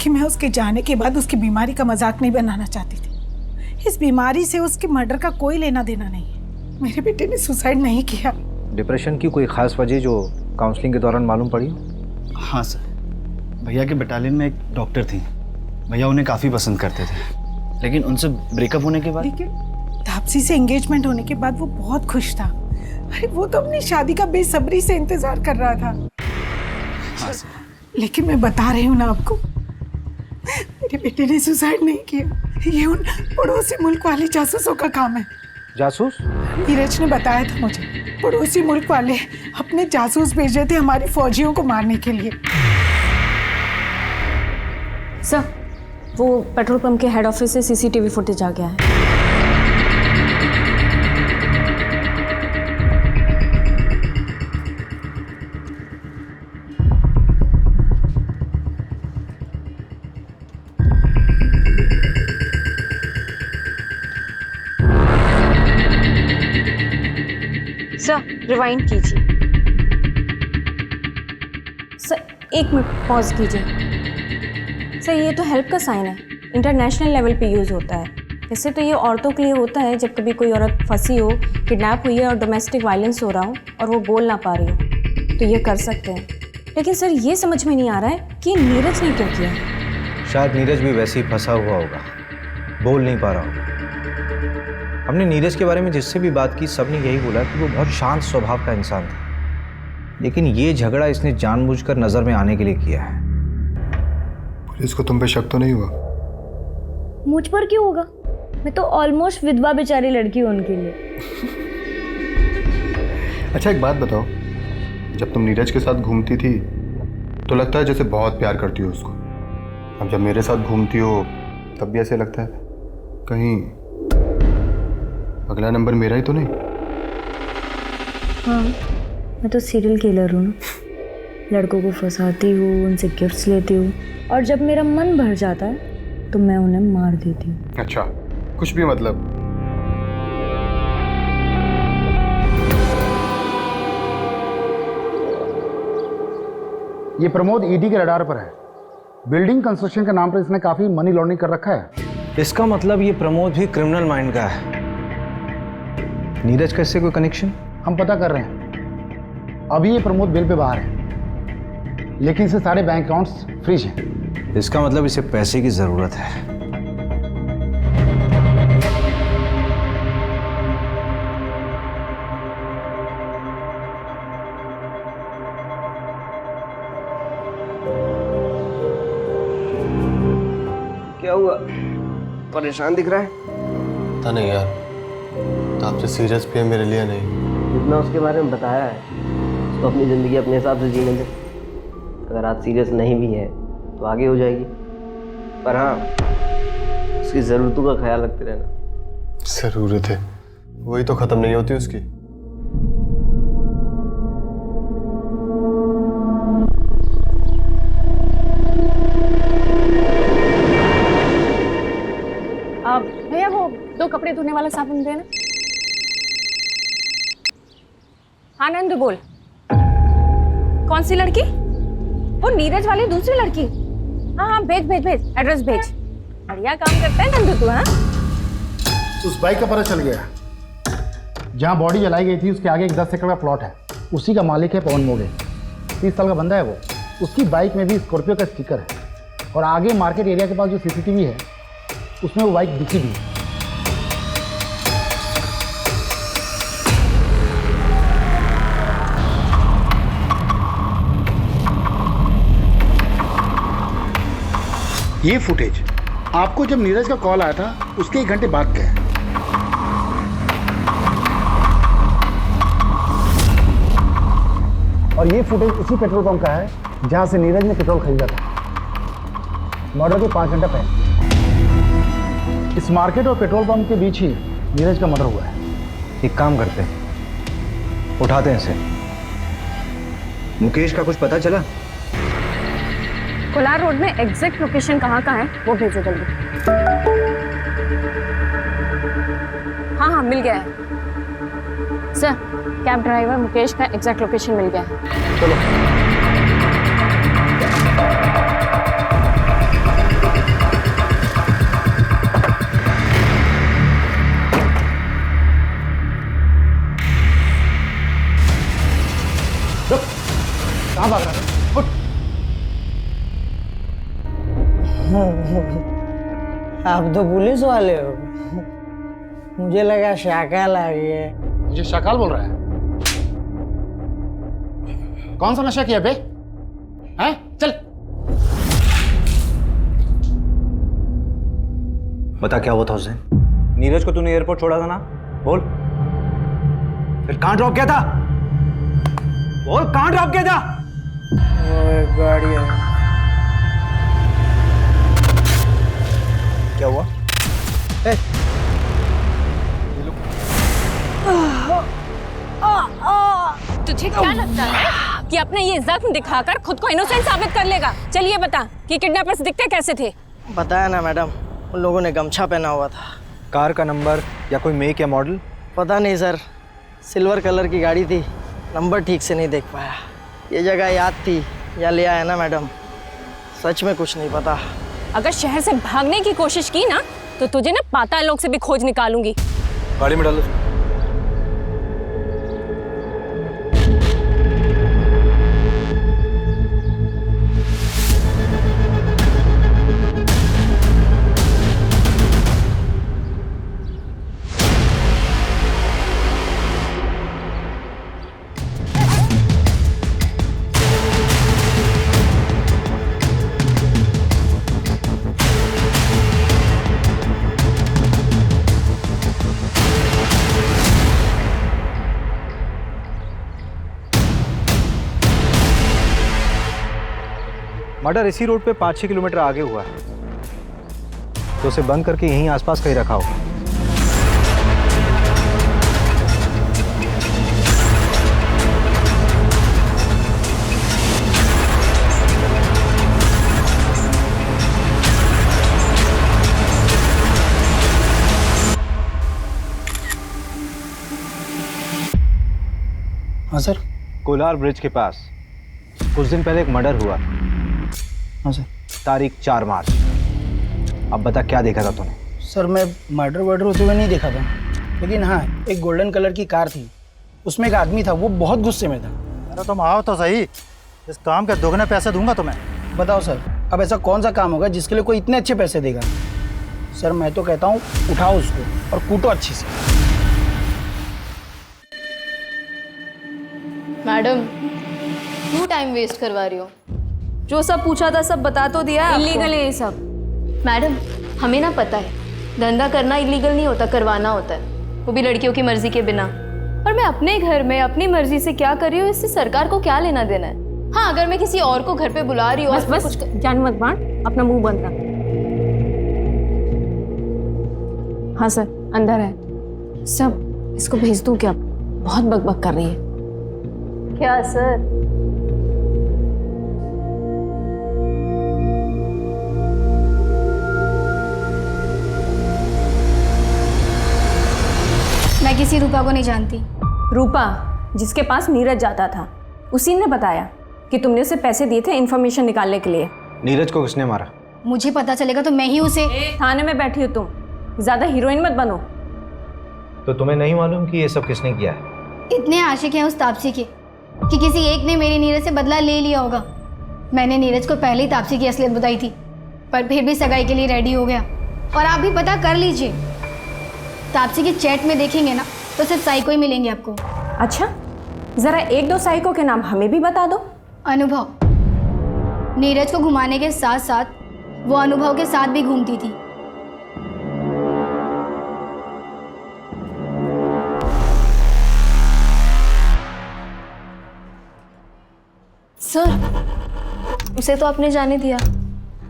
कि मैं उसके जाने के बाद उसकी बीमारी का मजाक नहीं बनाना चाहती थी। इस बीमारी से उसके मर्डर का कोई लेना देना नहीं है। मेरे बेटे ने सुसाइड नहीं किया। डिप्रेशन की कोई खास वजह जो काउंसलिंग के दौरान मालूम पड़ी? हाँ सर, भैया के बटालियन में एक डॉक्टर थी। भैया उन्हें काफ़ी पसंद करते थे, लेकिन उनसे ब्रेकअप होने के बाद। लेकिन तापसी से एंगेजमेंट होने के बाद वो बहुत खुश था। अरे वो तो अपनी शादी का बेसब्री से इंतजार कर रहा था। हाँ सर। लेकिन मैं बता रही हूँ ना आपको, मेरे बेटे ने सुसाइड नहीं किया। ये उन पड़ोसी मुल्क वाले जासूसों का काम है। जासूस? नीरज ने बताया था मुझे, पड़ोसी मुल्क वाले अपने जासूस भेजे थे हमारी फौजियों को मारने के लिए। सर, वो पेट्रोल पंप के हेड ऑफिस से सीसीटीवी फुटेज आ गया है। सर रिवाइंड कीजिए। सर 1 मिनट पॉज कीजिए। सर ये तो हेल्प का साइन है, इंटरनेशनल लेवल पे यूज़ होता है। वैसे तो ये औरतों के लिए होता है जब कभी कोई औरत फंसी हो, किडनैप हुई है और डोमेस्टिक वायलेंस हो रहा हो और वो बोल ना पा रही हो, तो ये कर सकते हैं। लेकिन सर ये समझ में नहीं आ रहा है कि नीरज ने क्या किया। शायद नीरज भी वैसे ही फंसा हुआ होगा, बोल नहीं पा रहा होगा। हमने नीरज के बारे में जिससे भी बात की सबने यही बोला कि वो बहुत शांत स्वभाव का इंसान था, लेकिन ये झगड़ा इसने जानबूझकर नजर में आने के लिए किया है। पुलिस को तुम पे शक तो नहीं हुआ? मुझ पर क्यों होगा? मैं तो ऑलमोस्ट विधवा बेचारी लड़की हूँ उनके लिए। अच्छा एक बात बताओ, जब तुम नीरज के साथ घूमती थी तो लगता है जैसे बहुत प्यार करती हो उसको, अब जब मेरे साथ घूमती हो तब भी ऐसे लगता है कहीं अगला नंबर मेरा ही तो नहीं? हाँ, मैं तो सीरियल किलर हूँ ना। लड़कों को फंसाती हूँ, उनसे गिफ्ट्स लेती हूँ और जब मेरा मन भर जाता है तो मैं उन्हें मार देती हूँ। अच्छा, कुछ भी मतलब। ये प्रमोद ईडी के रडार पर है। बिल्डिंग कंस्ट्रक्शन के नाम पर इसने काफी मनी लॉन्ड्रिंग कर रखा है। इसका मतलब ये प्रमोद भी क्रिमिनल माइंड का है। नीरज का इससे कोई कनेक्शन? हम पता कर रहे हैं। अभी ये प्रमोद बेल पे बाहर है, लेकिन इसे सारे बैंक अकाउंट्स फ्रीज हैं। इसका मतलब इसे पैसे की जरूरत है। क्या हुआ? परेशान दिख रहा है। पता नहीं यार, तो आपसे सीरियस भी है मेरे लिए नहीं। जितना उसके बारे में बताया है उसको अपनी ज़िंदगी अपने हिसाब से जीने दे। अगर आज सीरियस नहीं भी है तो आगे हो जाएगी, पर हाँ उसकी ज़रूरतों का ख्याल रखते रहना। ज़रूरत है वही तो ख़त्म नहीं होती उसकी। भैया वो 2 कपड़े धोने वाला साबुन देना। हाँ नंद बोल। कौन सी लड़की? वो नीरज वाली दूसरी लड़की। हाँ हाँ भेज भेज भेज, एड्रेस भेज। बढ़िया काम करता है नंदू तू। हाँ उस बाइक का पता चल गया। जहाँ बॉडी जलाई गई थी उसके आगे एक 10 एकड़ का प्लॉट है। उसी का मालिक है पवन मोगे, 30 साल का बंदा है वो। उसकी बाइक में भी स्कॉर्पियो का स्टिकर है और आगे मार्केट एरिया के पास जो सीसीटीवी है उसमें वो बाइक दिखी भी है। ये फुटेज आपको जब नीरज का कॉल आया था उसके 1 घंटे बाद का है। और ये फुटेज उसी पेट्रोल पंप का है जहां से नीरज ने पेट्रोल खरीदा था मर्डर के 5 घंटा पहले। इस मार्केट और पेट्रोल पंप के बीच ही नीरज का मर्डर हुआ है। एक काम करते हैं, उठाते हैं इसे। मुकेश का कुछ पता चला? कोलार रोड में एग्जैक्ट लोकेशन कहाँ का है वो भेजो जल्दी। हाँ हाँ मिल गया है सर। कैब ड्राइवर मुकेश का एग्जैक्ट लोकेशन मिल गया है। चलो कहाँ भाग रहा है? उठ। आप तो पुलिस वाले हो। मुझे लगा शाकाल आ गया। मुझे शाकाल बोल रहा है? कौन सा नशा किया बे? हैं? चल। बता क्या हुआ था उस दिन? नीरज को तूने एयरपोर्ट छोड़ा था ना? बोल। फिर कहाँ ड्रॉप किया था? बोल कहाँ ड्रॉप किया था? वो एक गाड़ी है। क्या हुआ? तुझे क्या लगता है कि अपने ये जख्म दिखाकर खुद को इनोसेंट साबित कर लेगा? चलिए बता कि किडनैपर्स दिखते कैसे थे? बताया ना मैडम, उन लोगों ने गमछा पहना हुआ था। कार का नंबर या कोई मेक या मॉडल? पता नहीं सर, सिल्वर कलर की गाड़ी थी, नंबर ठीक से नहीं देख पाया। ये जगह याद थी या ले आया ना मैडम, सच में कुछ नहीं पता। अगर शहर से भागने की कोशिश की ना तो तुझे ना पाताल लोक से भी खोज निकालूंगी। गाड़ी में डालो। मर्डर इसी रोड पे 5-6 किलोमीटर आगे हुआ है, तो उसे बंद करके यहीं आसपास कहीं रखा होगा। हाँ सर। कोलार ब्रिज के पास कुछ दिन पहले एक मर्डर हुआ। हाँ सर। तारीख 4 मार्च। अब बता क्या देखा था तूने? सर मैं मर्डर वर्डर होते हुए नहीं देखा था, लेकिन हाँ एक गोल्डन कलर की कार थी, उसमें एक आदमी था, वो बहुत गुस्से में था। अरे तुम आओ तो सही, इस काम के दोगुने पैसे दूंगा तुम्हें। बताओ सर, अब ऐसा कौन सा काम होगा जिसके लिए कोई इतने अच्छे पैसे देगा? सर मैं तो कहता हूँ उठाओ उसको और कूटो अच्छे से। मैडम क्यों टाइम वेस्ट करवा रही हो? जो सब पूछा था सब बता तो दिया। इलीगल है ये सब। मैडम हमें ना पता है, धंधा करना इलीगल नहीं होता, करवाना होता है, वो भी लड़कियों की मर्जी के बिना। और मैं अपने घर में अपनी मर्जी से क्या कर रही हूँ, इससे सरकार को क्या लेना देना है? हाँ अगर मैं किसी और को घर पे बुला रही हूँ, बस कुछ जान मत बांट, अपना मुंह बंद रख। हाँ सर अंदर है सब, इसको भेज दूँ क्या? बहुत बकबक कर रही है। क्या सर? मैं किसी रूपा को नहीं जानती। रूपा जिसके पास नीरज जाता था, उसी ने बताया कि तुमने उसे पैसे दिए थे इन्फॉर्मेशन निकालने के लिए। नीरज को किसने मारा? मुझे पता चलेगा तो मैं ही उसे। थाने में बैठी हो तुम, ज्यादा हीरोइन मत बनो। तो तुम्हें नहीं मालूम कि ये सब किसने किया है? इतने आशिक हैं उस तापसी के कि किसी एक ने मेरे नीरज से बदला ले लिया होगा। मैंने नीरज को पहले ही तापसी की असलियत बताई थी, पर फिर भी सगाई के लिए रेडी हो गया। और आप भी पता कर लीजिए, तापसी की चैट में देखेंगे ना तो सिर्फ साइको ही मिलेंगे आपको। अच्छा जरा 1-2 साइको के नाम हमें भी बता दो। अनुभव, नीरज को घुमाने के साथ साथ वो अनुभव के साथ भी घूमती थी। सर उसे तो आपने जाने दिया,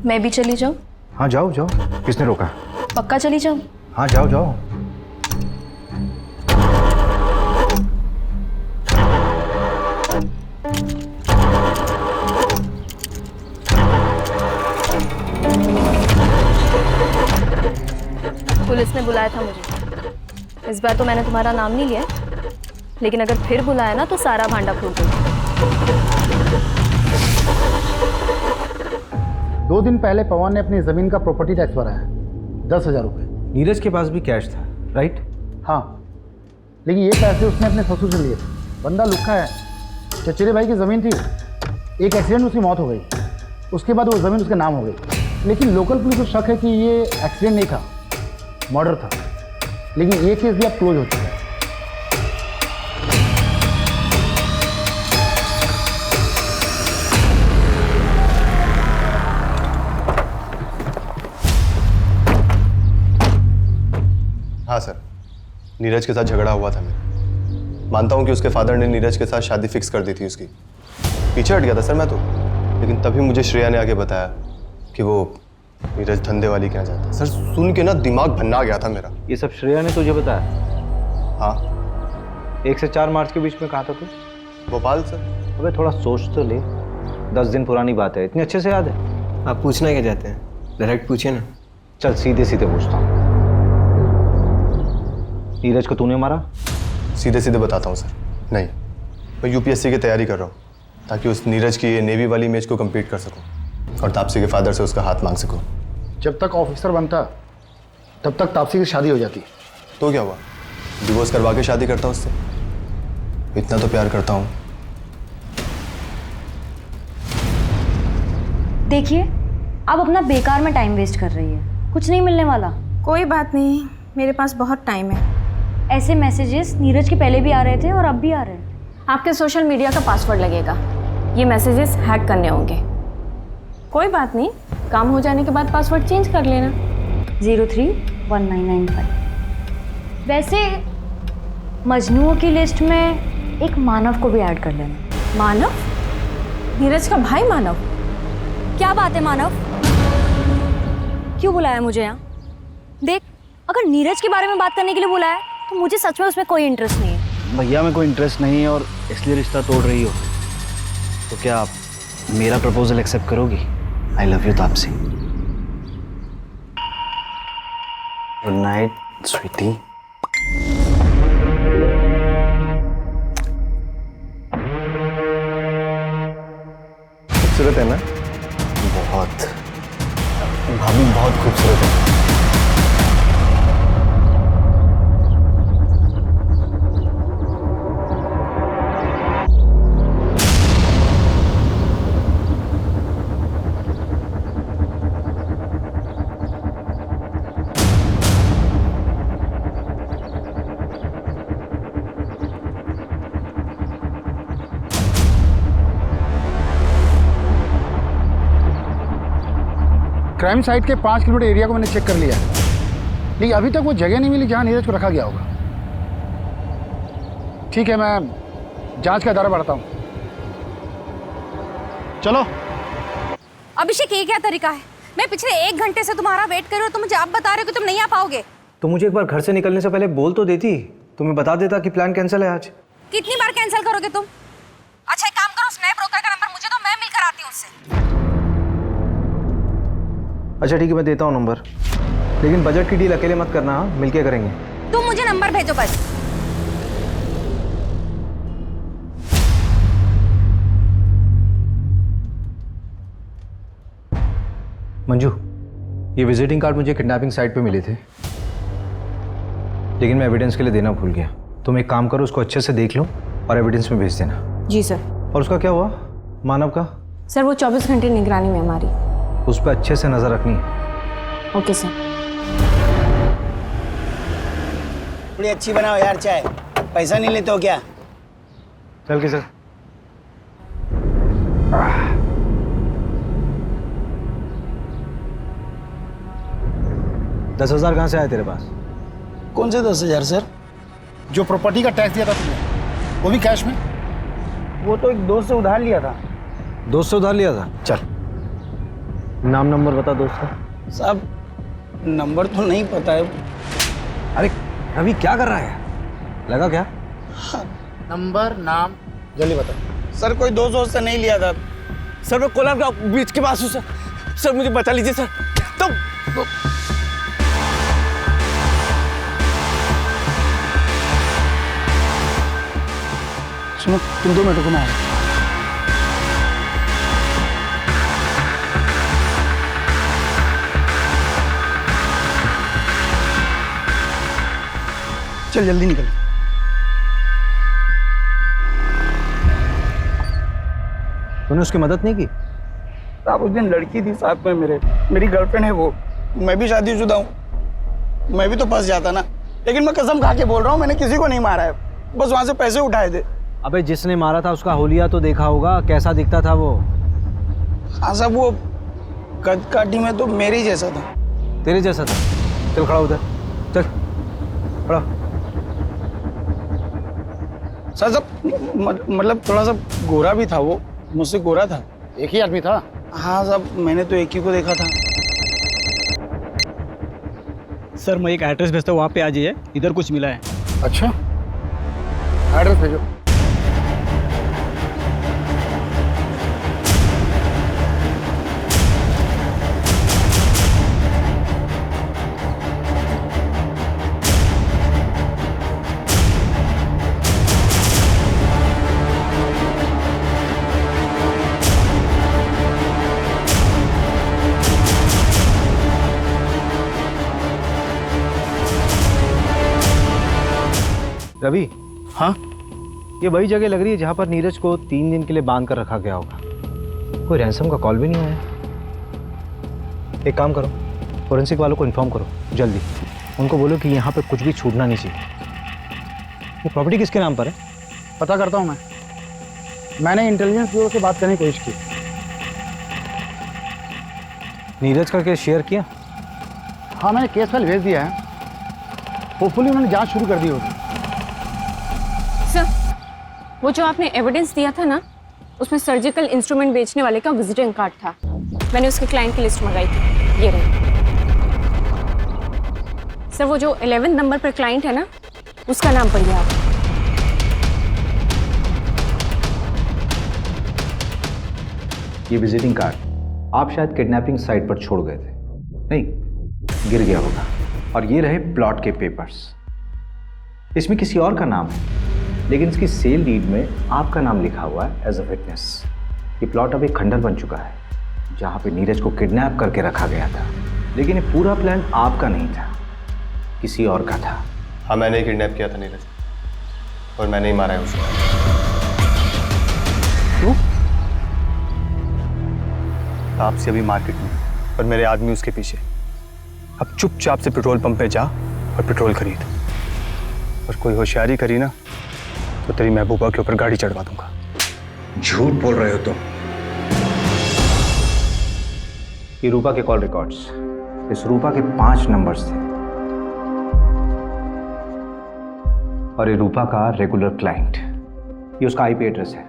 मैं भी चली जाऊं? हाँ जाओ जाओ, किसने रोका? पक्का चली जाऊं? हाँ जाओ जाओ। पुलिस ने बुलाया था मुझे। इस बार तो मैंने तुम्हारा नाम नहीं लिया, लेकिन अगर फिर बुलाया ना तो सारा भांडा फोड़ दूंगी। 2 दिन पहले पवन ने अपनी जमीन का प्रॉपर्टी टैक्स भरा है, 10,000 रुपये। नीरज के पास भी कैश था, राइट? हाँ, लेकिन ये पैसे उसने अपने ससुर से लिए थे। बंदा लुक्खा है। चचेरे भाई की ज़मीन थी, एक एक्सीडेंट में उसकी मौत हो गई, उसके बाद वो ज़मीन उसके नाम हो गई। लेकिन लोकल पुलिस को शक है कि ये एक्सीडेंट नहीं था, मर्डर था। लेकिन ये केस भी अब क्लोज हो चुका है। हाँ सर, नीरज के साथ झगड़ा हुआ था मेरा। मानता हूँ कि उसके फादर ने नीरज के साथ शादी फिक्स कर दी थी उसकी। पीछे हट गया था सर मैं तो, लेकिन तभी मुझे श्रेया ने आके बताया कि वो नीरज धंधे वाली के यहाँ जाता है। सर सुन के ना दिमाग भन्ना गया था मेरा। ये सब श्रेया ने तुझे बताया? हाँ। 1 से 4 मार्च के बीच में कहाँ था तू? भोपाल सर। अबे थोड़ा सोच तो ले, 10 दिन पुरानी बात है, इतनी अच्छे से याद है? आप पूछना क्या चाहते हैं, डायरेक्ट पूछिए ना। चल सीधे सीधे पूछता हूँ, नीरज को तूने मारा? सीधे सीधे बताता हूँ सर, नहीं, मैं यूपीएससी की तैयारी कर रहा हूँ ताकि उस नीरज की ये नेवी वाली इमेज को कंप्लीट कर सकूँ और तापसी के फादर से उसका हाथ मांग सकूँ। जब तक ऑफिसर बनता तब तक तापसी की शादी हो जाती। तो क्या हुआ, डिवोर्स करवा के शादी करता हूँ उससे, इतना तो प्यार करता हूँ। देखिए, आप अपना बेकार में टाइम वेस्ट कर रही है, कुछ नहीं मिलने वाला। कोई बात नहीं, मेरे पास बहुत टाइम है। ऐसे मैसेजेस नीरज के पहले भी आ रहे थे और अब भी आ रहे हैं। आपके सोशल मीडिया का पासवर्ड लगेगा, ये मैसेजेस हैक करने होंगे। कोई बात नहीं, काम हो जाने के बाद पासवर्ड चेंज कर लेना। 031995। वैसे मजनुओं की लिस्ट में एक मानव को भी ऐड कर लेना। मानव? नीरज का भाई मानव? क्या बात है मानव, क्यों बुलाया मुझे यहाँ? देख, अगर नीरज के बारे में बात करने के लिए बुलाया तो मुझे सच में उसमें कोई इंटरेस्ट नहीं है। भैया में कोई इंटरेस्ट नहीं है और इसलिए रिश्ता तोड़ रही हो, तो क्या आप मेरा प्रपोजल एक्सेप्ट करोगी? I love you Tapsi. Good night sweetie. खूबसूरत है ना? बहुत। भाभी बहुत खूबसूरत है। क्राइम साइट के 5 किलोमीटर एरिया को मैंने चेक कर लिया है, लेकिन अभी तक वो जगह नहीं मिली जहां नीरज को रखा गया होगा। ठीक है, मैं जांच का दायरा बढ़ाता हूं। चलो। अभिषेक, ये क्या तरीका है? मैं पिछले 1 घंटे से तुम्हारा वेट कर रही हूँ, तुम मुझे अब बता रहे हो कि तुम नहीं आ पाओगे। तो मुझे एक बार घर से निकलने से पहले बोल तो देती, तुम्हें बता देता कि प्लान कैंसिल है आज। कितनी बार कैंसिल करोगे तुम? अच्छा, एक काम करो, स्नैप ब्रोकर का नंबर मुझे दो, मैं मिलकर आती हूँ उससे। अच्छा ठीक है, मैं देता हूँ नंबर, लेकिन बजट की डील अकेले मत करना, हाँ, मिलके करेंगे। तुम मुझे नंबर भेजो बस। मंजू, ये विजिटिंग कार्ड मुझे किडनैपिंग साइट पे मिले थे, लेकिन मैं एविडेंस के लिए देना भूल गया। तुम एक काम करो, उसको अच्छे से देख लो और एविडेंस में भेज देना। जी सर। और उसका क्या हुआ, मानव का? सर, वो 24 घंटे निगरानी में हमारी। उस पर अच्छे से नजर रखनी है। Okay sir. थोड़ी अच्छी बनाओ यार चाय, पैसा नहीं लेते हो क्या? चल के सर। दस 10,000 कहाँ से आए तेरे पास? कौन से 10,000 सर? जो प्रॉपर्टी का टैक्स दिया था तुमने, वो भी कैश में? वो तो एक दोस्त से उधार लिया था। दोस्त से उधार लिया था? चल, नाम नंबर बता दोस्त का। साहब, नंबर तो नहीं पता है। अरे अभी क्या कर रहा है, लगा क्या? नंबर, नाम जल्दी बता। सर, कोई दोस्त से नहीं लिया था सर। मैं कोलार का बीच के पास हूँ सर। सर मुझे बचा लीजिए सर। तो सुनो, तुम 2 मिनट को मैं आ रहा हूं। चल जल्दी निकल। तूने उसकी मदद नहीं की? साहब, उस दिन लड़की थी साथ में मेरी गर्लफ्रेंड है वो। मैं भी शादीशुदा हूँ, मैं भी तो फंस जाता ना। लेकिन मैं कसम खा के बोल रहा हूँ, मैंने किसी को नहीं मारा है, बस वहाँ से पैसे उठाए थे। अबे जिसने मारा था उसका होलिया तो देखा होगा, कैसा दिखता था वो? हाँ साहब, वो कद काठी में तो मेरे ही जैसा था। तेरे जैसा था? चल खड़ा उधर, चल खड़ा। सर मतलब थोड़ा सा गोरा भी था वो, मुझसे गोरा था। एक ही आदमी था? हाँ साहब, मैंने तो एक ही को देखा था। सर मैं एक एड्रेस भेजता हूँ, वहाँ पे आ जाइए, इधर कुछ मिला है। अच्छा, एड्रेस भेजो। रवि, हाँ, ये वही जगह लग रही है जहाँ पर नीरज को 3 दिन के लिए बांध कर रखा गया होगा। कोई रैंसम का कॉल भी नहीं आया। एक काम करो, फोरेंसिक वालों को इन्फॉर्म करो जल्दी। उनको बोलो कि यहाँ पे कुछ भी छूटना नहीं चाहिए। ये प्रॉपर्टी किसके नाम पर है? पता करता हूँ मैं। मैंने इंटेलिजेंस ब्यूरो से बात करने की कोशिश की। नीरज का केस शेयर किया? हाँ, मैंने केस फाइल भेज दिया है। होपफुली उन्होंने जांच शुरू कर दी होगी। सर, वो जो आपने एविडेंस दिया था ना, उसमें सर्जिकल इंस्ट्रूमेंट बेचने वाले का विजिटिंग कार्ड था। मैंने उसके क्लाइंट की लिस्ट मंगाई थी, ये रही। सर, वो जो 11 नंबर पर क्लाइंट है ना, उसका नाम पढ़िए आप। ये विजिटिंग कार्ड आप शायद किडनैपिंग साइट पर छोड़ गए थे। नहीं, गिर गया होगा। और ये रहे प्लॉट के पेपर्स। इसमें किसी और का नाम है, लेकिन इसकी सेल डीड में आपका नाम लिखा हुआ है एज अ विटनेस। ये प्लॉट अभी खंडर बन चुका है, जहाँ पे नीरज को किडनैप करके रखा गया था। लेकिन ये पूरा प्लान आपका नहीं था, किसी और का था। हाँ, मैंने ही किडनैप किया था नीरज, और मैंने ही मारा है उसको। क्यों? तापसी अभी मार्केट में, और मेरे आदमी उसके पीछे। अब चुपचाप से पेट्रोल पंप पे जा और पेट्रोल खरीद। और कोई होशियारी करी ना तो तेरी महबूबा के ऊपर गाड़ी चढ़वा दूंगा। झूठ बोल रहे हो तुम। ये रूपा के कॉल रिकॉर्ड्स। इस रूपा के 5 नंबर्स थे, और ये रूपा का रेगुलर क्लाइंट। ये उसका आईपी एड्रेस है।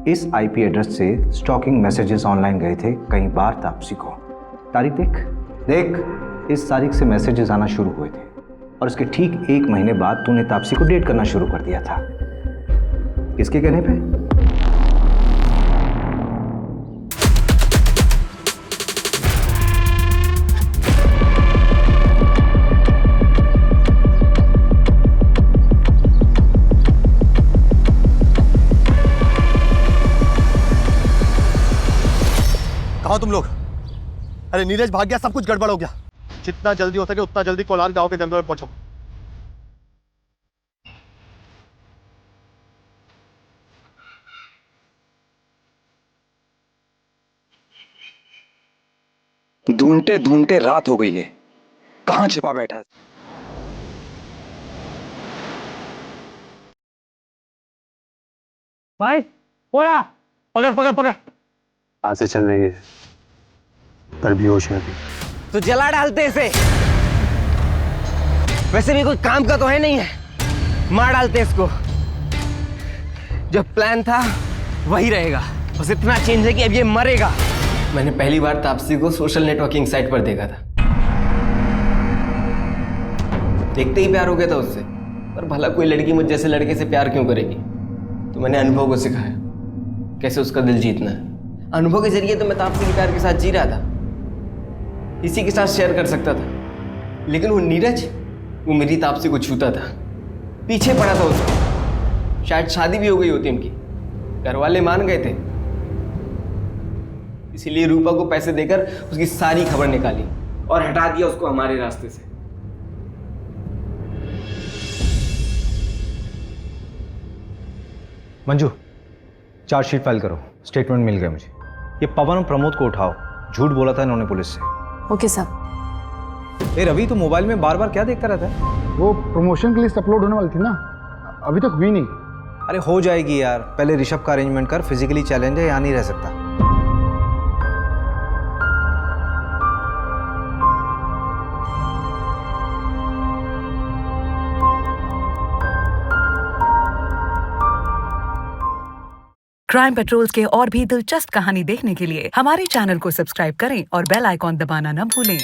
इस आईपी एड्रेस से स्टॉकिंग मैसेजेस ऑनलाइन गए थे कई बार तापसी को। तारीख देख, इस तारीख से मैसेजेस आना शुरू हुए थे, और इसके ठीक 1 महीने बाद तूने तापसी को डेट करना शुरू कर दिया था। किसके कहने पे? कहाँ तुम लोग? अरे नीरज भाग गया, सब कुछ गड़बड़ हो गया। जितना जल्दी हो सके उतना जल्दी कोलार गांव के जंगल में पहुंचो। ढूंढते ढूंढते रात हो गई है, कहाँ छिपा बैठा है? भाई, पकड़ पकड़ पकड़। आज से चल रही है, पर बेहोश है अभी। तो जला डालते इसे। वैसे भी कोई काम का तो है नहीं है, मार डालते इसको। जो प्लान था वही रहेगा, बस इतना चेंज है कि अब ये मरेगा। मैंने पहली बार तापसी को सोशल नेटवर्किंग साइट पर देखा था। देखते ही प्यार हो गया था उससे। पर भला कोई लड़की मुझ जैसे लड़के से प्यार क्यों करेगी? तो मैंने अनुभव को सिखाया कैसे उसका दिल जीतना है। अनुभव के जरिए तो मैं तापसी के प्यार के साथ जी रहा था, इसी के साथ शेयर कर सकता था। लेकिन वो नीरज, वो मेरी तापसी को छूता था, पीछे पड़ा था उसको। शायद शादी भी हो गई होती उनकी, घर वाले मान गए थे। इसीलिए रूपा को पैसे देकर उसकी सारी खबर निकाली और हटा दिया उसको हमारे रास्ते से। मंजू, चार्जशीट फाइल करो। स्टेटमेंट मिल गया मुझे। ये पवन और प्रमोद को उठाओ, झूठ बोला था इन्होंने पुलिस से। ओके साहब। ए रवि, तो मोबाइल में बार बार क्या देखता रहता है? वो प्रमोशन के लिस्ट अपलोड होने वाली थी ना, अभी तक हुई नहीं। अरे हो जाएगी यार, पहले ऋषभ का अरेंजमेंट कर। फिजिकली चैलेंज है, यहाँ नहीं रह सकता। क्राइम पेट्रोल्स के और भी दिलचस्प कहानी देखने के लिए हमारे चैनल को सब्सक्राइब करें और बेल आइकॉन दबाना न भूलें।